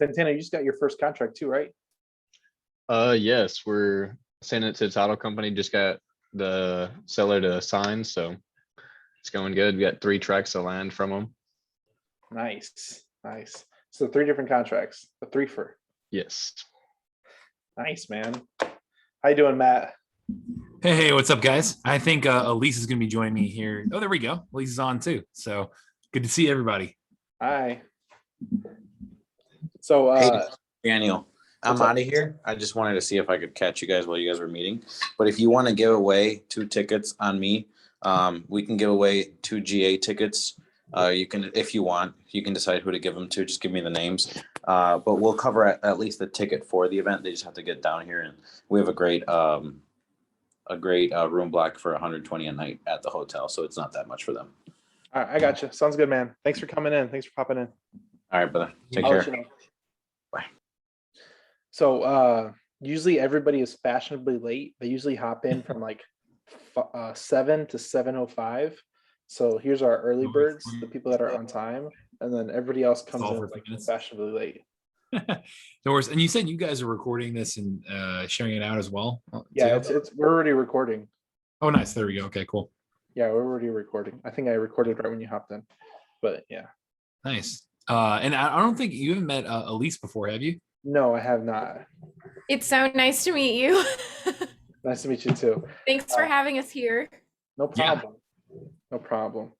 Santana, you just got your first contract too, right? Yes, we're sending it to the title company. Just got the seller to sign, so it's going good. We got 3 tracks of land from them. Nice. So 3 different contracts, a 3-fer. Yes. Nice, man. How you doing, Matt? Hey, what's up, guys? I think Elise is going to be joining me here. Oh, there we go. Elise is on too. So good to see everybody. Hi. So, hey, Daniel, I'm what's up? out of here. I just wanted to see if I could catch you guys while you guys were meeting. But if you want to give away 2 tickets on me, we can give away 2 GA tickets. You can, if you want, you can decide who to give them to. Just give me the names. But we'll cover at least the ticket for the event. They just have to get down here, and we have a great room block for 120 a night at the hotel, so it's not that much for them. All right, I got you. Sounds good, man. Thanks for coming in. Thanks for popping in. All right, brother. Take I'll care. let you know. Bye. So usually everybody is fashionably late. They usually hop in from like 7 to 7:05. So here's our early birds, the people that are on time, and then everybody else comes all in for like minutes. fashionably late. No worries. And you said you guys are recording this and sharing it out as well? Yeah, too? we're already recording. Oh, nice. There we go. Okay, cool. Yeah, we're already recording. I think I recorded right when you hopped in, but yeah. Nice. And I don't think you haven't met Elise before, have you? No, I have not. It's so nice to meet you. Nice to meet you too. Thanks for having us here. No Yeah. problem. No problem.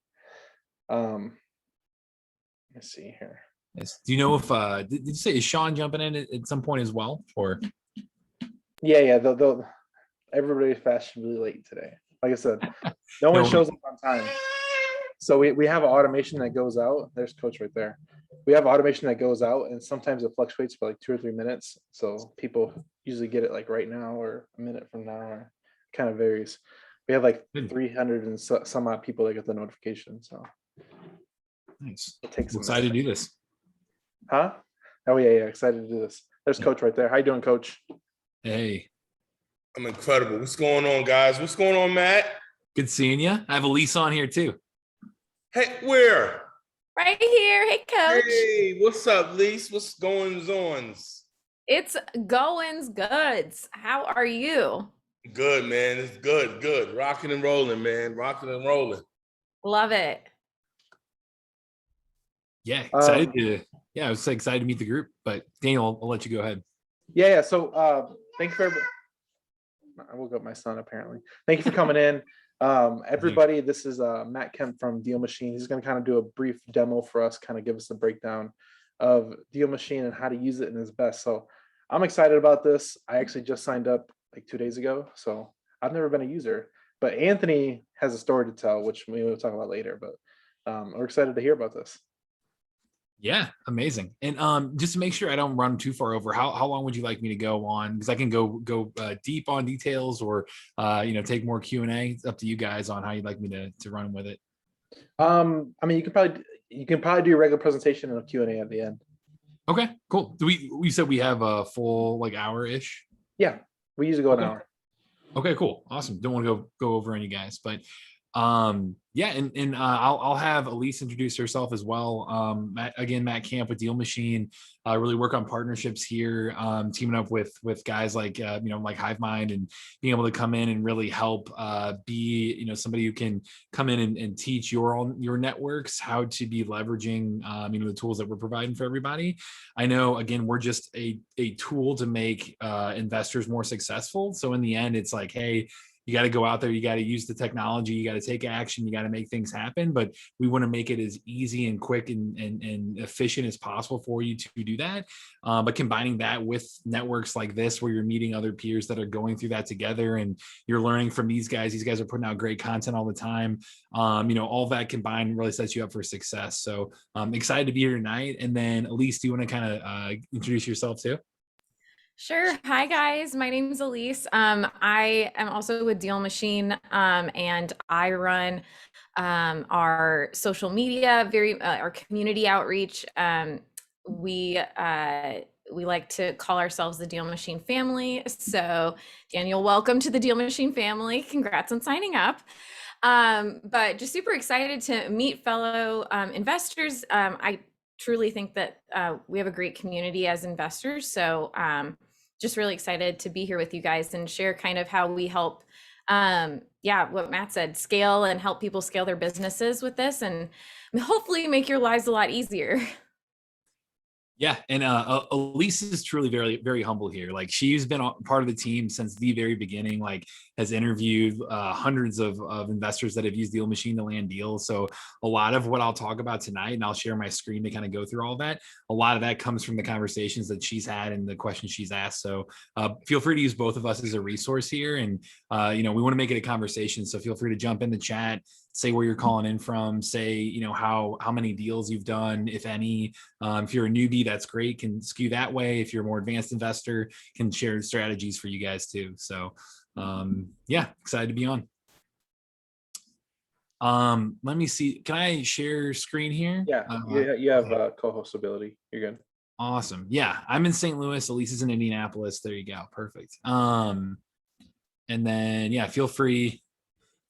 Let's see here. Yes. Do you know if did you say is Sean jumping in at some point as well? Or Yeah, they'll everybody's fashionably late today. Like I said, no one No. shows up on time. So we have an automation that goes out. There's Coach right there. We have automation that goes out, and sometimes it fluctuates for like 2 or 3 minutes. So people usually get it like right now or a minute from now, or kind of varies. We have like Good. 300 and some odd people that get the notification. So nice. it takes some Excited to do this. Huh? Oh yeah, excited to do this. There's Coach right there. How you doing, Coach? Hey, I'm incredible. What's going on, guys? What's going on, Matt? good seeing you. I have Elise on here too. Hey, where? Right here. Hey, Coach. Hey, what's up, Lise? What's going on? It's goings goods. How are you? Good, man. It's good. Rocking and rolling, man. Rocking and rolling. Love it. Yeah, excited to. Yeah, I was excited to meet the group. But Daniel, I'll let you go ahead. Yeah. So thank you for everybody. I woke up my son apparently. Thank you for coming in. Everybody, this is Matt Kamp from Deal Machine. He's going to kind of do a brief demo for us, kind of give us a breakdown of Deal Machine and how to use it in his best. So I'm excited about this. I actually just signed up like 2 days ago, so I've never been a user. But Anthony has a story to tell, which we will talk about later. But we're excited to hear about this. Yeah, amazing. And just to make sure I don't run too far over, how long would you like me to go on? Because I can go deep on details, or take more Q&A. It's up to you guys on how you'd like me to run with it. I mean, you can probably do your regular presentation and a Q&A at the end. Okay, cool. We said we have a full like hour-ish? Yeah, we usually go an hour. Okay, cool. Awesome. Don't want to go over on you guys, but yeah, and I'll have Elise introduce herself as well. Matt Kamp with Deal Machine. Really work on partnerships here, teaming up with guys like like Hivemind, and being able to come in and really help be somebody who can come in and teach your networks how to be leveraging the tools that we're providing for everybody. I know, again, we're just a tool to make investors more successful. So in the end, it's like, hey, you got to go out there, you got to use the technology, you got to take action, you got to make things happen. But we want to make it as easy and quick and efficient as possible for you to do that. But combining that with networks like this, where you're meeting other peers that are going through that together, and you're learning from these guys are putting out great content all the time. All that combined really sets you up for success. So I'm excited to be here tonight. And then Elise, do you want to kind of introduce yourself too? Sure. Hi, guys. My name is Elise. I am also with Deal Machine, and I run our social media, our community outreach. We like to call ourselves the Deal Machine family. So, Daniel, welcome to the Deal Machine family. Congrats on signing up. But just super excited to meet fellow investors. I truly think that we have a great community as investors. So just really excited to be here with you guys and share kind of how we help, what Matt said, scale and help people scale their businesses with this, and hopefully make your lives a lot easier. Yeah, and Elise is truly very, very humble here. Like, she's been part of the team since the very beginning. Like, has interviewed hundreds of investors that have used Deal Machine to land deals. So a lot of what I'll talk about tonight, and I'll share my screen to kind of go through all that. A lot of that comes from the conversations that she's had and the questions she's asked. So feel free to use both of us as a resource here. And we want to make it a conversation. So feel free to jump in the chat, say where you're calling in from, say, how many deals you've done, if any. If you're a newbie, that's great, can skew that way. If you're a more advanced investor, can share strategies for you guys too. So excited to be on. Let me see, can I share screen here? Yeah, you have co-host ability. You're good. Awesome. Yeah, I'm in St. Louis. Elise is in Indianapolis. There you go. Perfect. And then feel free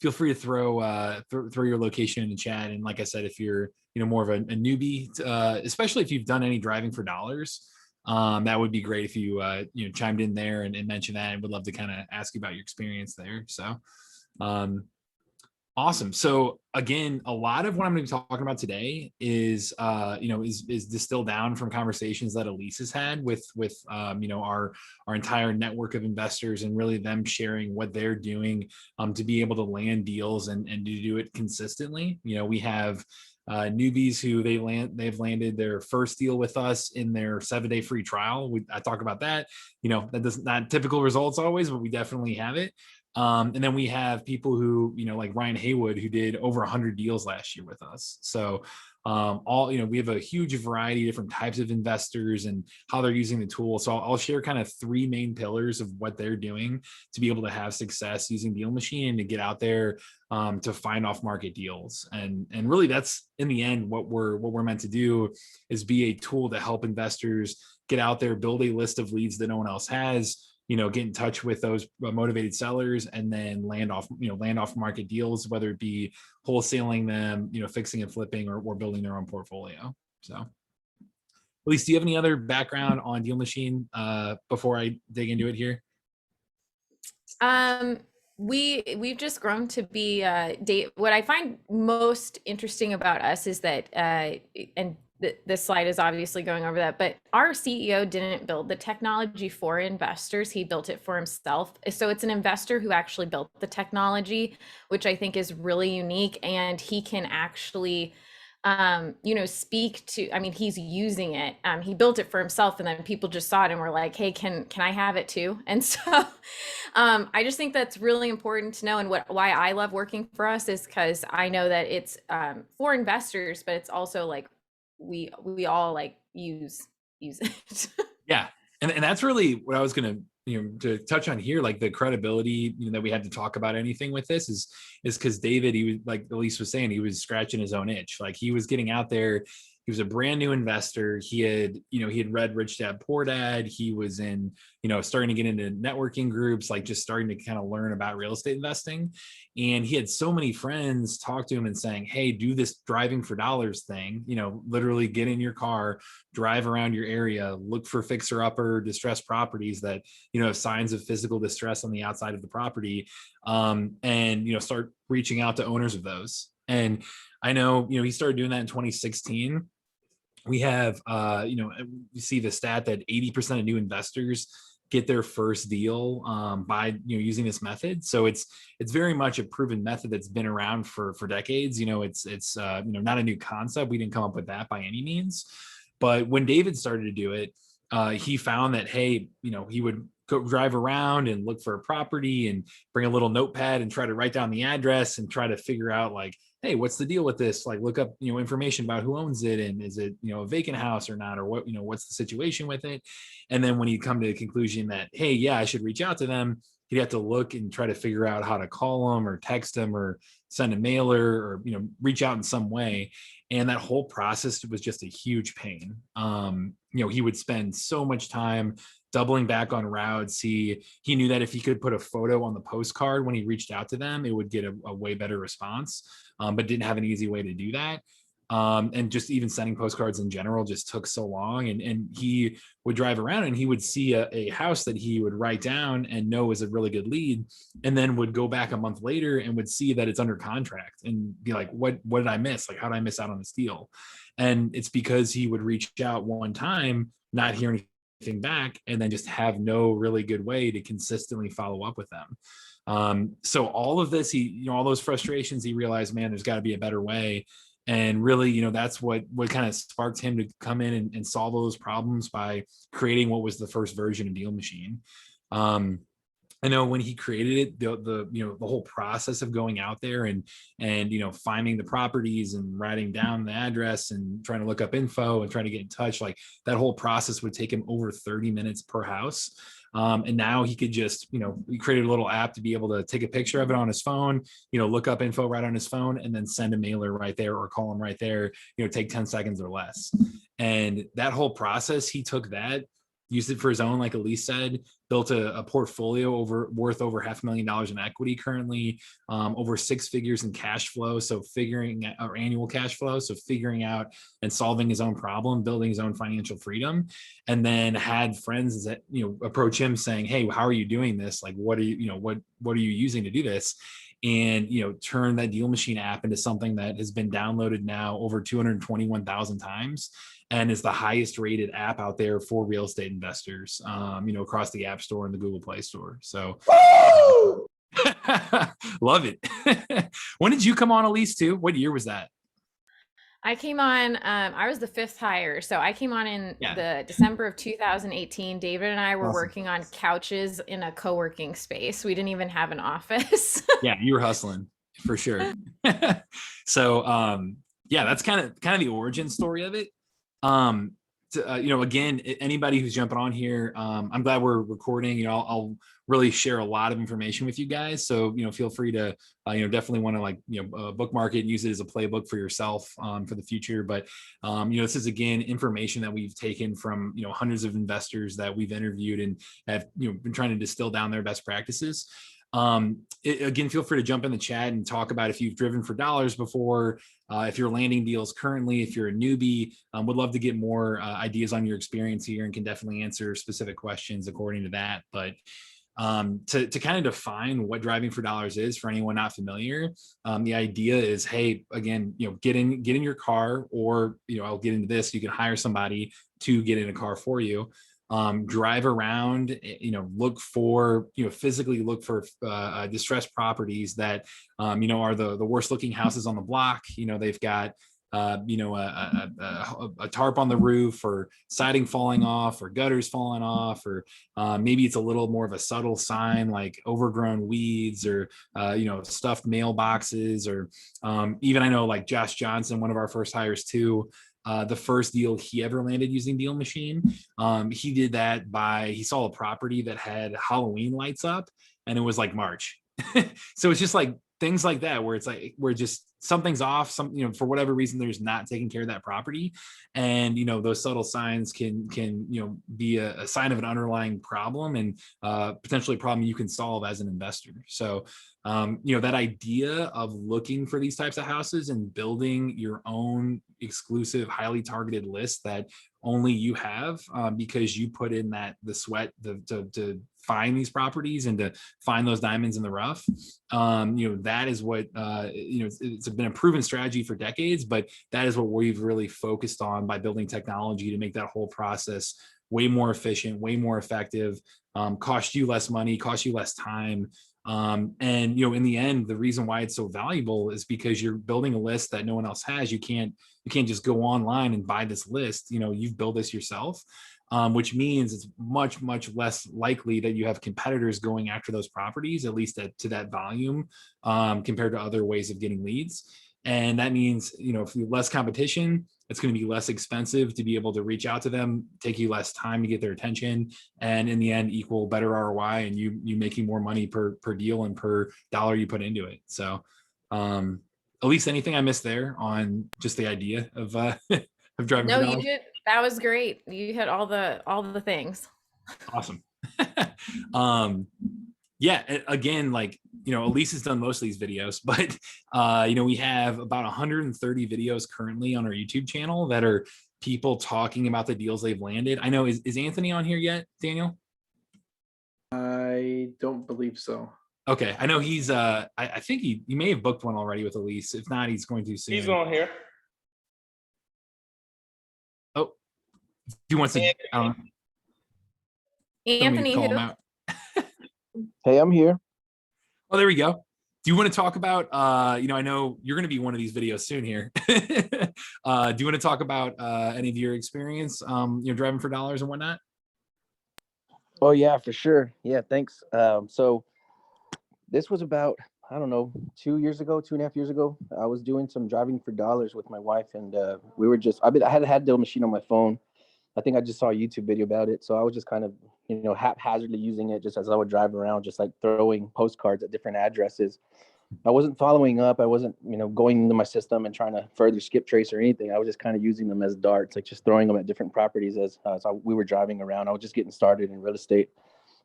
to throw your location in the chat. And like I said, if you're more of a newbie, especially if you've done any driving for dollars, that would be great if you chimed in there and mentioned that. And would love to kind of ask you about your experience there. So awesome. So again, a lot of what I'm going to be talking about today is distilled down from conversations that Elise has had with our entire network of investors, and really them sharing what they're doing to be able to land deals and to do it consistently. We have newbies who they've landed their first deal with us in their 7-day free trial. I talk about that. That does not typical results always, but we definitely have it. And then we have people who, like Ryan Haywood, who did over 100 deals last year with us. So we have a huge variety of different types of investors and how they're using the tool. So I'll share kind of 3 main pillars of what they're doing to be able to have success using Deal Machine and to get out there to find off market deals. And really, that's in the end what we're meant to do, is be a tool to help investors get out there, build a list of leads that no one else has, get in touch with those motivated sellers, and then land off market deals, whether it be wholesaling them, fixing and flipping, or building their own portfolio. So Elise, do you have any other background on Deal Machine before I dig into it here? We've just grown to be what I find most interesting about us is that this slide is obviously going over that, but our CEO didn't build the technology for investors. He built it for himself. So it's an investor who actually built the technology, which I think is really unique. And he can actually, speak to, he's using it. He built it for himself, and then people just saw it and were like, hey, can I have it too? And so I just think that's really important to know. And why I love working for us is because I know that it's for investors, but it's also like, we all like use it. Yeah. And that's really what I was going to touch on here. Like, the credibility that we had to talk about anything with this is because David, he was, like Elise was saying, he was scratching his own itch. Like, he was getting out there. He was a brand new investor. He had read Rich Dad Poor Dad. He was in, starting to get into networking groups, like just starting to kind of learn about real estate investing. And he had so many friends talk to him and saying, hey, do this driving for dollars thing, literally get in your car, drive around your area, look for fixer upper distressed properties that, have signs of physical distress on the outside of the property. And, start reaching out to owners of those. And I know, he started doing that in 2016. We have, you see the stat that 80% of new investors get their first deal by using this method. So it's very much a proven method that's been around for decades. It's not a new concept. We didn't come up with that by any means. But when David started to do it, he found that, hey, he would go drive around and look for a property and bring a little notepad and try to write down the address and try to figure out, like, hey, what's the deal with this? Like, look up, information about who owns it, and is it, a vacant house or not, or what, what's the situation with it? And then when you come to the conclusion that, hey, yeah, I should reach out to them, he'd have to look and try to figure out how to call them or text them or send a mailer or, reach out in some way. And that whole process was just a huge pain. He would spend so much time doubling back on routes. He knew that if he could put a photo on the postcard when he reached out to them, it would get a way better response, but didn't have an easy way to do that. And just even sending postcards in general just took so long. And he would drive around and he would see a house that he would write down and know was a really good lead, and then would go back a month later and would see that it's under contract and be like, what did I miss? Like, how did I miss out on this deal? And it's because he would reach out one time, not hear anything back, and then just have no really good way to consistently follow up with them. So all of this, all those frustrations, he realized, man, there's got to be a better way. And really, that's what kind of sparked him to come in and solve those problems by creating what was the first version of Deal Machine. I know when he created it, the whole process of going out there and finding the properties and writing down the address and trying to look up info and trying to get in touch, like that whole process would take him over 30 minutes per house. And now he could just, he created a little app to be able to take a picture of it on his phone, look up info right on his phone, and then send a mailer right there or call him right there, take 10 seconds or less. And that whole process, he took that, used it for his own, like Elise said, built a portfolio worth over $500,000 in equity currently, over 6 figures in cash flow. So or annual cash flow. So figuring out and solving his own problem, building his own financial freedom, and then had friends that, approach him saying, hey, how are you doing this? Like, what are you, what are you using to do this? And, turn that Deal Machine app into something that has been downloaded now over 221,000 times and is the highest rated app out there for real estate investors, across the App Store and the Google Play Store. So love it. When did you come on, Elise, too? What year was that? I came on, I was the 5th hire. So I came on in the December of 2018. David and I were working on couches in a co-working space. We didn't even have an office. Yeah, you were hustling for sure. So that's kind of the origin story of it. Again, anybody who's jumping on here, I'm glad we're recording. I'll really share a lot of information with you guys. So, feel free to, definitely want to bookmark it, use it as a playbook for yourself, for the future. But, this is, again, information that we've taken from, hundreds of investors that we've interviewed and have, been trying to distill down their best practices. Again, feel free to jump in the chat and talk about if you've driven for dollars before, if you're landing deals currently, if you're a newbie. Would love to get more ideas on your experience here and can definitely answer specific questions according to that. But to kind of define what driving for dollars is for anyone not familiar, the idea is, hey, again, get in your car, or I'll get into this. You can hire somebody to get in a car for you. Drive around, physically look for distressed properties that, are the worst looking houses on the block. They've got, a tarp on the roof, or siding falling off, or gutters falling off, or maybe it's a little more of a subtle sign like overgrown weeds, or, stuffed mailboxes, or even I know like Josh Johnson, one of our first hires too. The first deal he ever landed using Deal Machine, he did that he saw a property that had Halloween lights up, and it was like March. So it's just like things like that, where it's like, where just something's off, for whatever reason, there's not taking care of that property. And, those subtle signs can be a sign of an underlying problem, and potentially a problem you can solve as an investor. So, that idea of looking for these types of houses and building your own exclusive, highly targeted list that only you have, because you put in the sweat to find these properties and to find those diamonds in the rough. That is what, it's been a proven strategy for decades, but that is what we've really focused on by building technology to make that whole process way more efficient, way more effective, cost you less money, cost you less time. And in the end, the reason why it's so valuable is because you're building a list that no one else has. You can't just go online and buy this list. You've built this yourself, which means it's much, much less likely that you have competitors going after those properties, at least to that volume, compared to other ways of getting leads. And that means, if you have less competition, it's going to be less expensive to be able to reach out to them, take you less time to get their attention, and in the end equal better ROI, and you making more money per deal and per dollar you put into it. So, Elise, anything I missed there on just the idea of of driving? No, you did. That was great. You hit all the things. Awesome. yeah, again, like, Elise has done most of these videos, but we have about 130 videos currently on our YouTube channel that are people talking about the deals they've landed. I know, is Anthony on here yet, Daniel? I don't believe so. Okay, I know he's I think he may have booked one already with Elise. If not, he's going to soon. He's on here. Oh, he wants to, I don't know. Anthony, Call who? him out. Hey, I'm here. Oh, there we go. Do you want to talk about, I know you're going to be one of these videos soon here. Do you want to talk about any of your experience, driving for dollars and whatnot? Oh yeah, for sure. Yeah, thanks. So this was about, I don't know, 2.5 years ago. I was doing some driving for dollars with my wife, and we were just, I had Deal Machine on my phone. I think I just saw a YouTube video about it. So I was just kind of, haphazardly using it just as I would drive around, just like throwing postcards at different addresses. I wasn't following up. I wasn't, going into my system and trying to further skip trace or anything. I was just kind of using them as darts, like just throwing them at different properties as we were driving around. I was just getting started in real estate.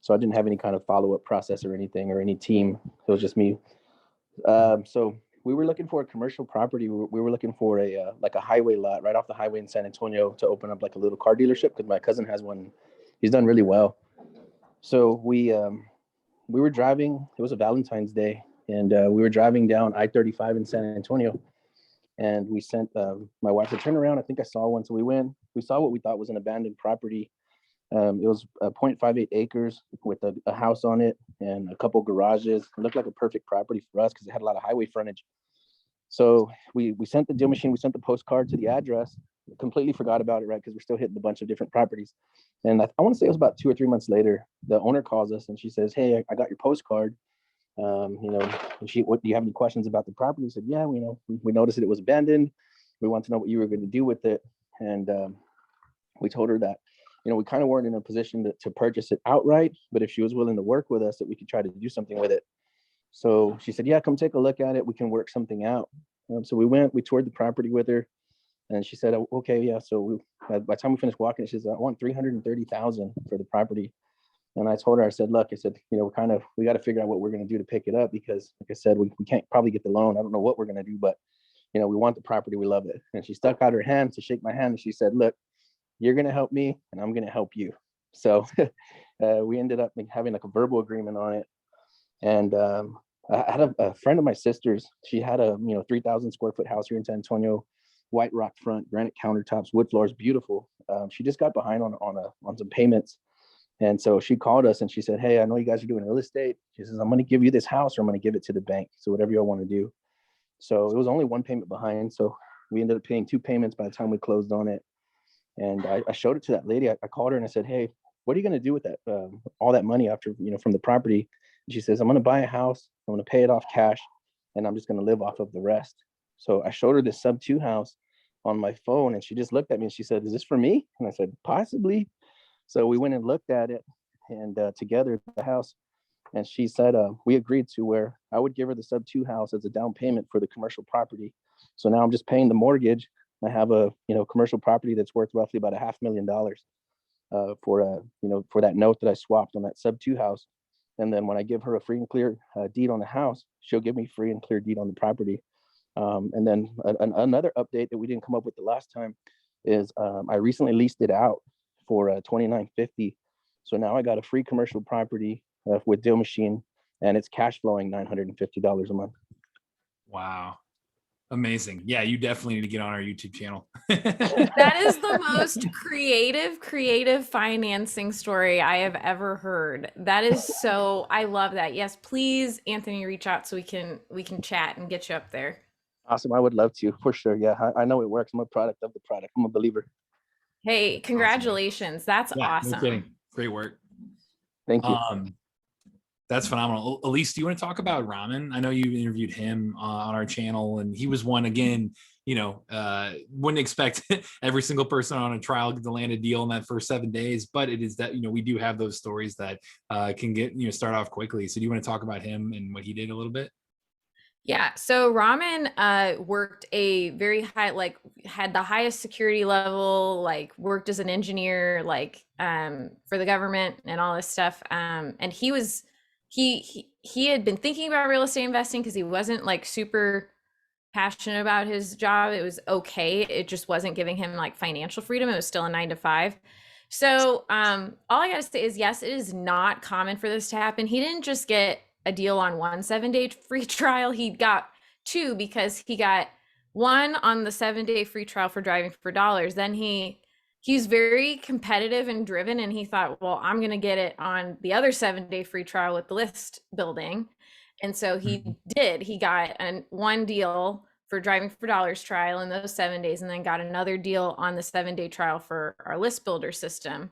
So I didn't have any kind of follow-up process or anything or any team. It was just me. So we were looking for a commercial property. We were looking for a highway lot right off the highway in San Antonio to open up like a little car dealership because my cousin has one. He's done really well. So we were driving. It was a Valentine's Day, and we were driving down I-35 in San Antonio, and we sent my wife to turn around. I think I saw one, so we went. We saw what we thought was an abandoned property. It was 0.58 acres with a house on it and a couple garages. It looked like a perfect property for us because it had a lot of highway frontage. So we sent the Deal Machine, we sent the postcard to the address, completely forgot about it, right? Because we're still hitting a bunch of different properties. And I want to say it was about 2 or 3 months later, the owner calls us and she says, hey, I got your postcard. What do you have any questions about the property? We said, yeah, we noticed that it was abandoned. We want to know what you were going to do with it. And we told her that, we kind of weren't in a position to purchase it outright, but if she was willing to work with us, that we could try to do something with it. So she said, yeah, come take a look at it. We can work something out. So we toured the property with her, and she said, okay, yeah. So by the time we finished walking, she said, I want $330,000 for the property. And I told her, I said, look, we got to figure out what we're going to do to pick it up because, like I said, we can't probably get the loan. I don't know what we're going to do, but, we want the property. We love it. And she stuck out her hand to shake my hand. And she said, look, you're going to help me and I'm going to help you. So we ended up having like a verbal agreement on it. And I had a friend of my sister's. She had a 3,000 square foot house here in San Antonio, white rock front, granite countertops, wood floors, beautiful. She just got behind on some payments. And so she called us and she said, hey, I know you guys are doing real estate. She says, I'm going to give you this house or I'm going to give it to the bank. So whatever y'all want to do. So it was only one payment behind. So we ended up paying 2 payments by the time we closed on it. And I showed it to that lady. I called her and I said, hey, what are you going to do with that, all that money after, from the property? And she says, I'm going to buy a house. I'm going to pay it off cash and I'm just going to live off of the rest. So I showed her this sub 2 house on my phone and she just looked at me and she said, is this for me? And I said, possibly. So we went and looked at it and together the house. And she said, we agreed to where I would give her the sub 2 house as a down payment for the commercial property. So now I'm just paying the mortgage. I have a, commercial property that's worth roughly about $500,000 for that note that I swapped on that sub 2 house. And then when I give her a free and clear deed on the house, she'll give me free and clear deed on the property. And then another update that we didn't come up with the last time is I recently leased it out for $29.50. So now I got a free commercial property with Deal Machine, and it's cash flowing $950 a month. Wow. Amazing. Yeah, you definitely need to get on our YouTube channel. That is the most creative financing story I have ever heard. That is so, I love that. Yes, please, Anthony, reach out so we can chat and get you up there. Awesome. I would love to, for sure. Yeah, I know it works. I'm a product of the product. I'm a believer. Hey, congratulations. That's awesome. No kidding. Great work. Thank you. That's phenomenal. Elise, do you want to talk about Ramen? I know you interviewed him on our channel, and he was one again. Wouldn't expect every single person on a trial to land a deal in that first 7 days, but it is that we do have those stories that can get start off quickly. So do you want to talk about him and what he did a little bit? Yeah, so Ramen worked a very high, had the highest security level, worked as an engineer, for the government and all this stuff. And he was he had been thinking about real estate investing because he wasn't like super passionate about his job. It was okay. It just wasn't giving him like financial freedom. It was still a 9 to 5. So all I gotta say is yes, it is not common for this to happen. He didn't just get a deal on one 7-day free trial. He got two because he got one on the 7-day free trial for driving for dollars. Then he's very competitive and driven, and he thought, well, I'm gonna get it on the other 7-day free trial with the list building. And so he did. He got one deal for driving for dollars trial in those 7 days, and then got another deal on the 7-day trial for our list builder system.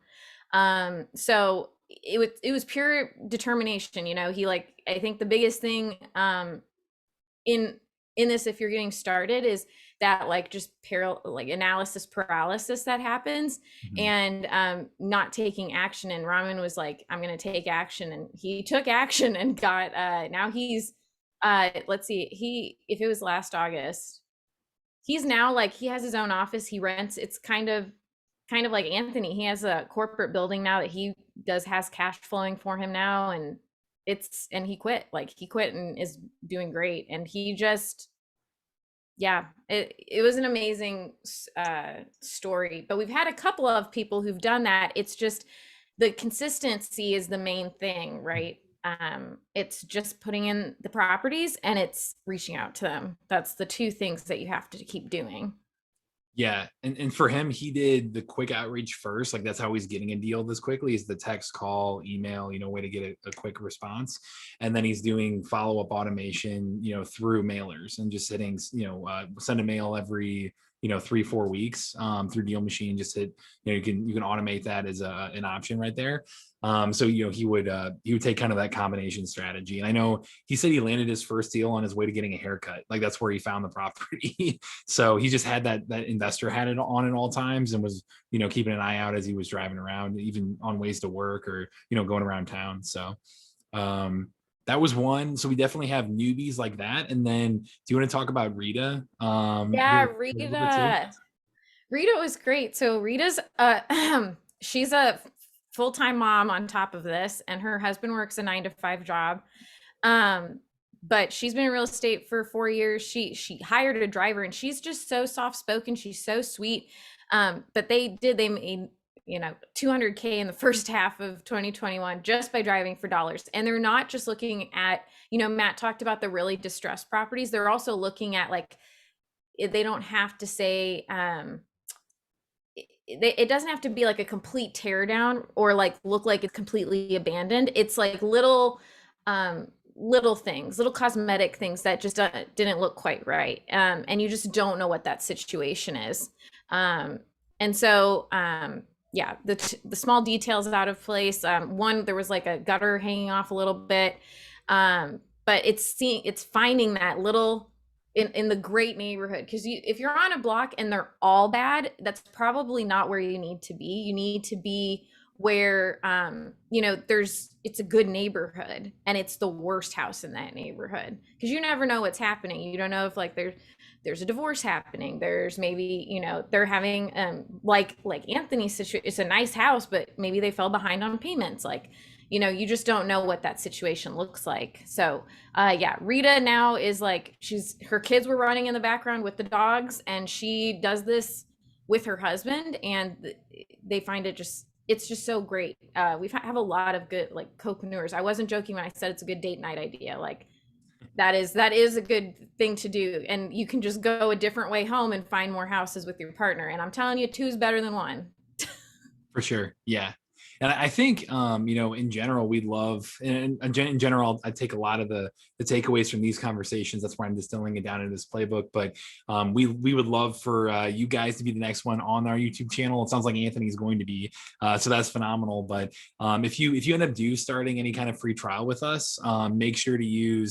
So it was pure determination. You know, he like, I think the biggest thing in this, if you're getting started, is that like just like analysis paralysis that happens, and not taking action. And Raman was like, I'm going to take action, and he took action and got now he's let's see, if it was last August, he's now like, he has his own office, he rents. It's kind of like Anthony. He has a corporate building now that he has cash flowing for him now, and he quit and is doing great. And he just, yeah, it was an amazing story. But we've had a couple of people who've done that. It's just the consistency is the main thing, right? It's just putting in the properties and it's reaching out to them. That's the two things that you have to keep doing. Yeah. And for him, he did the quick outreach first. Like that's how he's getting a deal this quickly, is the text, call, email, way to get a quick response. And then he's doing follow-up automation, through mailers, and just send a mail every 3-4 weeks through Deal Machine. Just hit, you can automate that as an option right there. So he would take kind of that combination strategy. And I know he said he landed his first deal on his way to getting a haircut. Like that's where he found the property. So he just had that investor had it on at all times, and was keeping an eye out as he was driving around, even on ways to work, or going around town. So that was one. So we definitely have newbies like that. And then do you want to talk about Rita? Yeah, Rita was great. So Rita's she's a full-time mom on top of this, and her husband works a 9-to-5 job. But she's been in real estate for 4 years. She hired a driver, and she's just so soft-spoken. She's so sweet. But they made $200K in the first half of 2021 just by driving for dollars. And they're not just looking at, Matt talked about the really distressed properties. They're also looking at, like, they don't have to say, it doesn't have to be like a complete tear down or like look like it's completely abandoned. It's like little things, little cosmetic things that just didn't look quite right. And you just don't know what that situation is. And so, yeah, the small details out of place. There was like a gutter hanging off a little bit. But it's finding that little in the great neighborhood, because if you're on a block and they're all bad, that's probably not where you need to be. You need to be where it's a good neighborhood, and it's the worst house in that neighborhood, because you never know what's happening. You don't know if like there's a divorce happening. There's maybe they're having like Anthony's situation. It's a nice house, but maybe they fell behind on payments. Like, you just don't know what that situation looks like. So yeah, Rita now is like, her kids were running in the background with the dogs, and she does this with her husband, and they find it's just so great. We have a lot of good like co-preneurs. I wasn't joking when I said it's a good date night idea. Like that is a good thing to do, and you can just go a different way home and find more houses with your partner. And I'm telling you, 2 is better than 1. For sure. Yeah. And I think, in general, we'd love, and in general, I take a lot of the takeaways from these conversations. That's why I'm distilling it down into this playbook. But we would love for you guys to be the next one on our YouTube channel. It sounds like Anthony's going to be, so that's phenomenal. But if you end up starting any kind of free trial with us, make sure to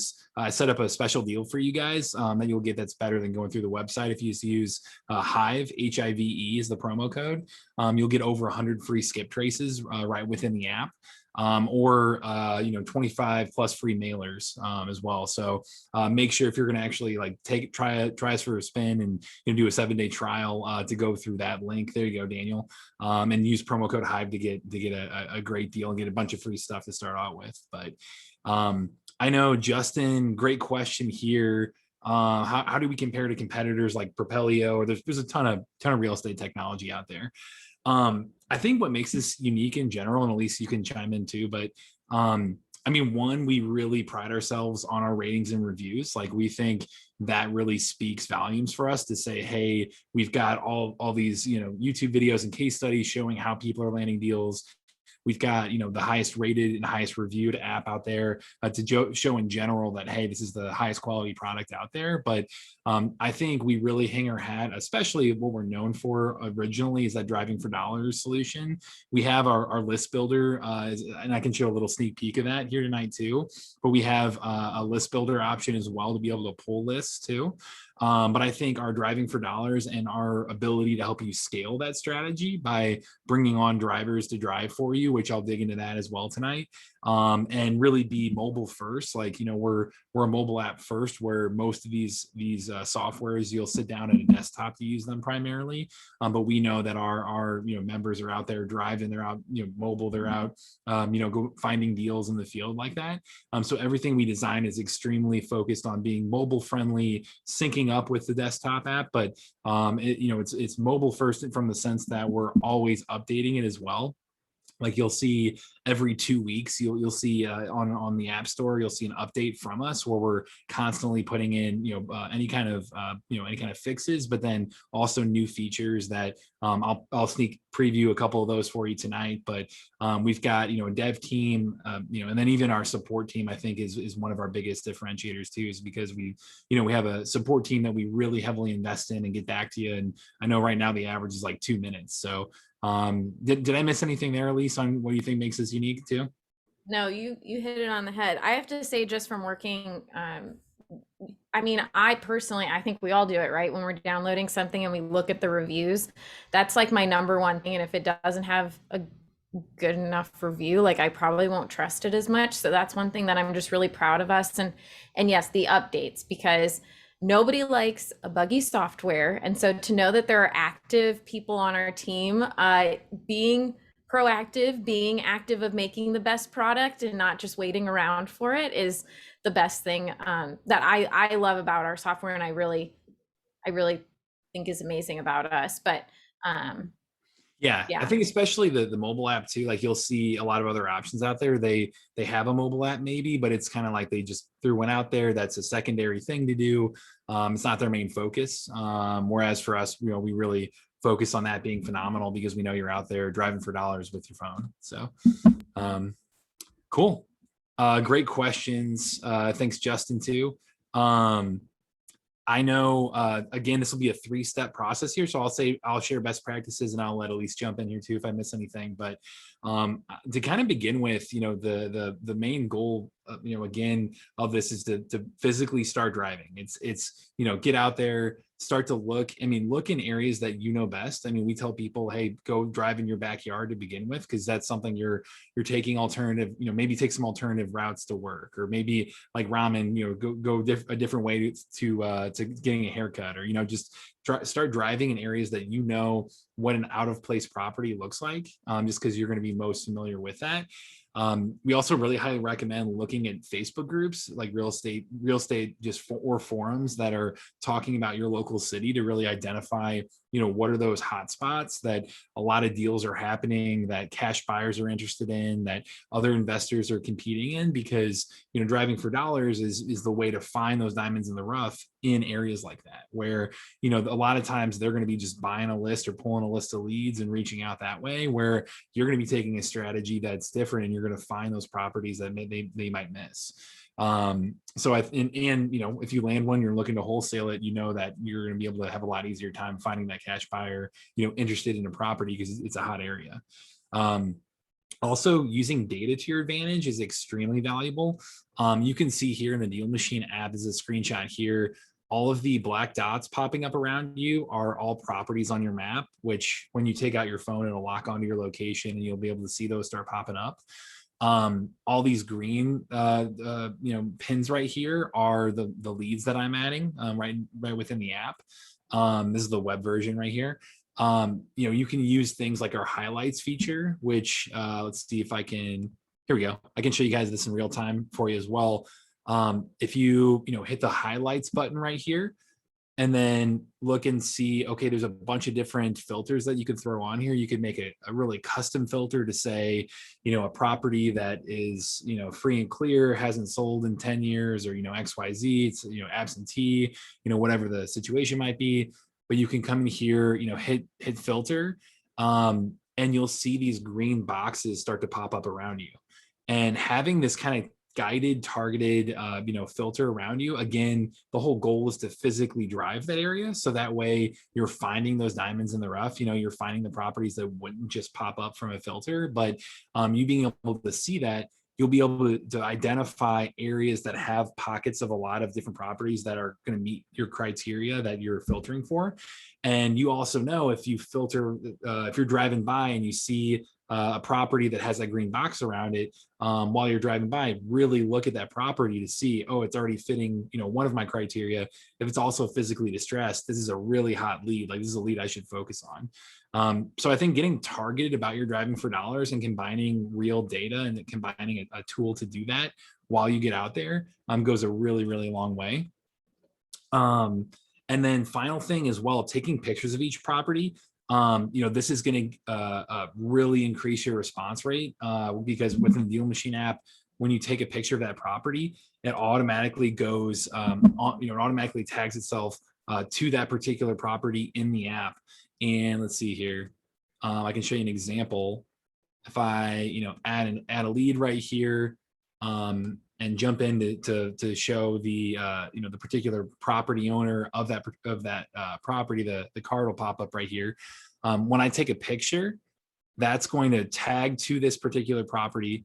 set up a special deal for you guys that you'll get, that's better than going through the website. If you use Hive, HIVE is the promo code. you'll get over 100 free skip traces right within the app. Or 25 plus free mailers as well. So make sure if you're going to actually like try us for a spin and do a 7-day trial to go through that link. There you go, Daniel, and use promo code HIVE to get a great deal and get a bunch of free stuff to start out with. But I know, Justin, great question here. How do we compare to competitors like Propellio? Or there's a ton of real estate technology out there. I think what makes this unique in general, and Elise, you can chime in too, but I mean, one, we really pride ourselves on our ratings and reviews. Like, we think that really speaks volumes for us to say, hey, we've got all these, YouTube videos and case studies showing how people are landing deals. We've got, the highest rated and highest reviewed app out there to show in general that, hey, this is the highest quality product out there. But I think we really hang our hat, especially what we're known for originally is that driving for dollars solution. We have our list builder, and I can show a little sneak peek of that here tonight too. But we have a list builder option as well to be able to pull lists too. But I think our driving for dollars and our ability to help you scale that strategy by bringing on drivers to drive for you, which I'll dig into that as well tonight, and really be mobile first. Like, we're a mobile app first, where most of these softwares, you'll sit down at a desktop to use them primarily. But we know that our members are out there driving, they're out mobile, they're out go finding deals in the field like that. So everything we design is extremely focused on being mobile friendly, syncing up with the desktop app, but it's mobile first from the sense that we're always updating it as well. Like, you'll see every 2 weeks, you'll see on the App Store, you'll see an update from us where we're constantly putting in any kind of fixes, but then also new features that I'll sneak preview a couple of those for you tonight. But we've got a dev team, and then even our support team, I think is one of our biggest differentiators too, is because we have a support team that we really heavily invest in and get back to you. And I know right now the average is like 2 minutes. So did I miss anything there, Elise, on what you think makes us unique too? No, you hit it on the head. I have to say, just from working, I mean, I think we all do it, right? When we're downloading something and we look at the reviews, that's like my number one thing. And if it doesn't have a good enough review, like, I probably won't trust it as much. So that's one thing that I'm just really proud of us. And yes, the updates, because nobody likes a buggy software. And so to know that there are active people on our team, being proactive, being active of making the best product and not just waiting around for it, is the best thing that I love about our software, and I really think is amazing about us. But Yeah, I think especially the mobile app too. Like, you'll see a lot of other options out there. They have a mobile app maybe, but it's kind of like they just threw one out there. That's a secondary thing to do. It's not their main focus. Whereas for us, we really focus on that being phenomenal, because we know you're out there driving for dollars with your phone. So cool. Great questions. Thanks, Justin, too. I know, again, this will be a 3-step process here. So I'll share best practices, and I'll let Elise jump in here too if I miss anything. But to kind of begin with, the main goal, again, of this is to physically start driving. It's get out there, start to look in areas that best. We tell people, hey, go drive in your backyard to begin with, because that's something you're taking alternative, maybe take some alternative routes to work, or maybe like ramen, go a different way to getting a haircut, or just start driving in areas that what an out of place property looks like, just because you're going to be most familiar with that. We also really highly recommend looking at Facebook groups like real estate or forums that are talking about your local city, to really identify, what are those hot spots that a lot of deals are happening, that cash buyers are interested in, that other investors are competing in, because, driving for dollars is the way to find those diamonds in the rough in areas like that, where, a lot of times they're going to be just buying a list or pulling a list of leads and reaching out that way, where you're going to be taking a strategy that's different, and you're going to find those properties that they might miss. So if you land one, you're looking to wholesale it, that you're going to be able to have a lot easier time finding that cash buyer, interested in a property, because it's a hot area. Also, using data to your advantage is extremely valuable. You can see here in the Deal Machine app, is a screenshot here all of the black dots popping up around you are all properties on your map, which when you take out your phone, it'll lock onto your location and you'll be able to see those start popping up. All these green, pins right here are the leads that I'm adding right within the app. This is the web version right here. You can use things like our highlights feature, which let's see if I can, here we go. I can show you guys this in real time for you as well. If you hit the highlights button right here and then look and see, okay, there's a bunch of different filters that you could throw on here. You could make a really custom filter to say, a property that is, free and clear, hasn't sold in 10 years or, XYZ, it's, absentee, whatever the situation might be. But you can come in here, hit filter, and you'll see these green boxes start to pop up around you. And having this kind of guided, targeted, filter around you. Again, the whole goal is to physically drive that area. So that way you're finding those diamonds in the rough, you're finding the properties that wouldn't just pop up from a filter, but you being able to see that, you'll be able to identify areas that have pockets of a lot of different properties that are going to meet your criteria that you're filtering for. And you also know if you filter, if you're driving by and you see a property that has that green box around it, while you're driving by, really look at that property to see, oh, it's already fitting, one of my criteria. If it's also physically distressed, this is a really hot lead. Like this is a lead I should focus on. So I think getting targeted about your driving for dollars and combining real data and combining a tool to do that while you get out there goes a really, really long way. And then final thing as well, taking pictures of each property. This is going to really increase your response rate because within the Deal Machine app, when you take a picture of that property, it automatically goes, it automatically tags itself to that particular property in the app. And let's see here, I can show you an example. If I, add a lead right here, and jump in to show the the particular property owner of that property, the card will pop up right here. When I take a picture, that's going to tag to this particular property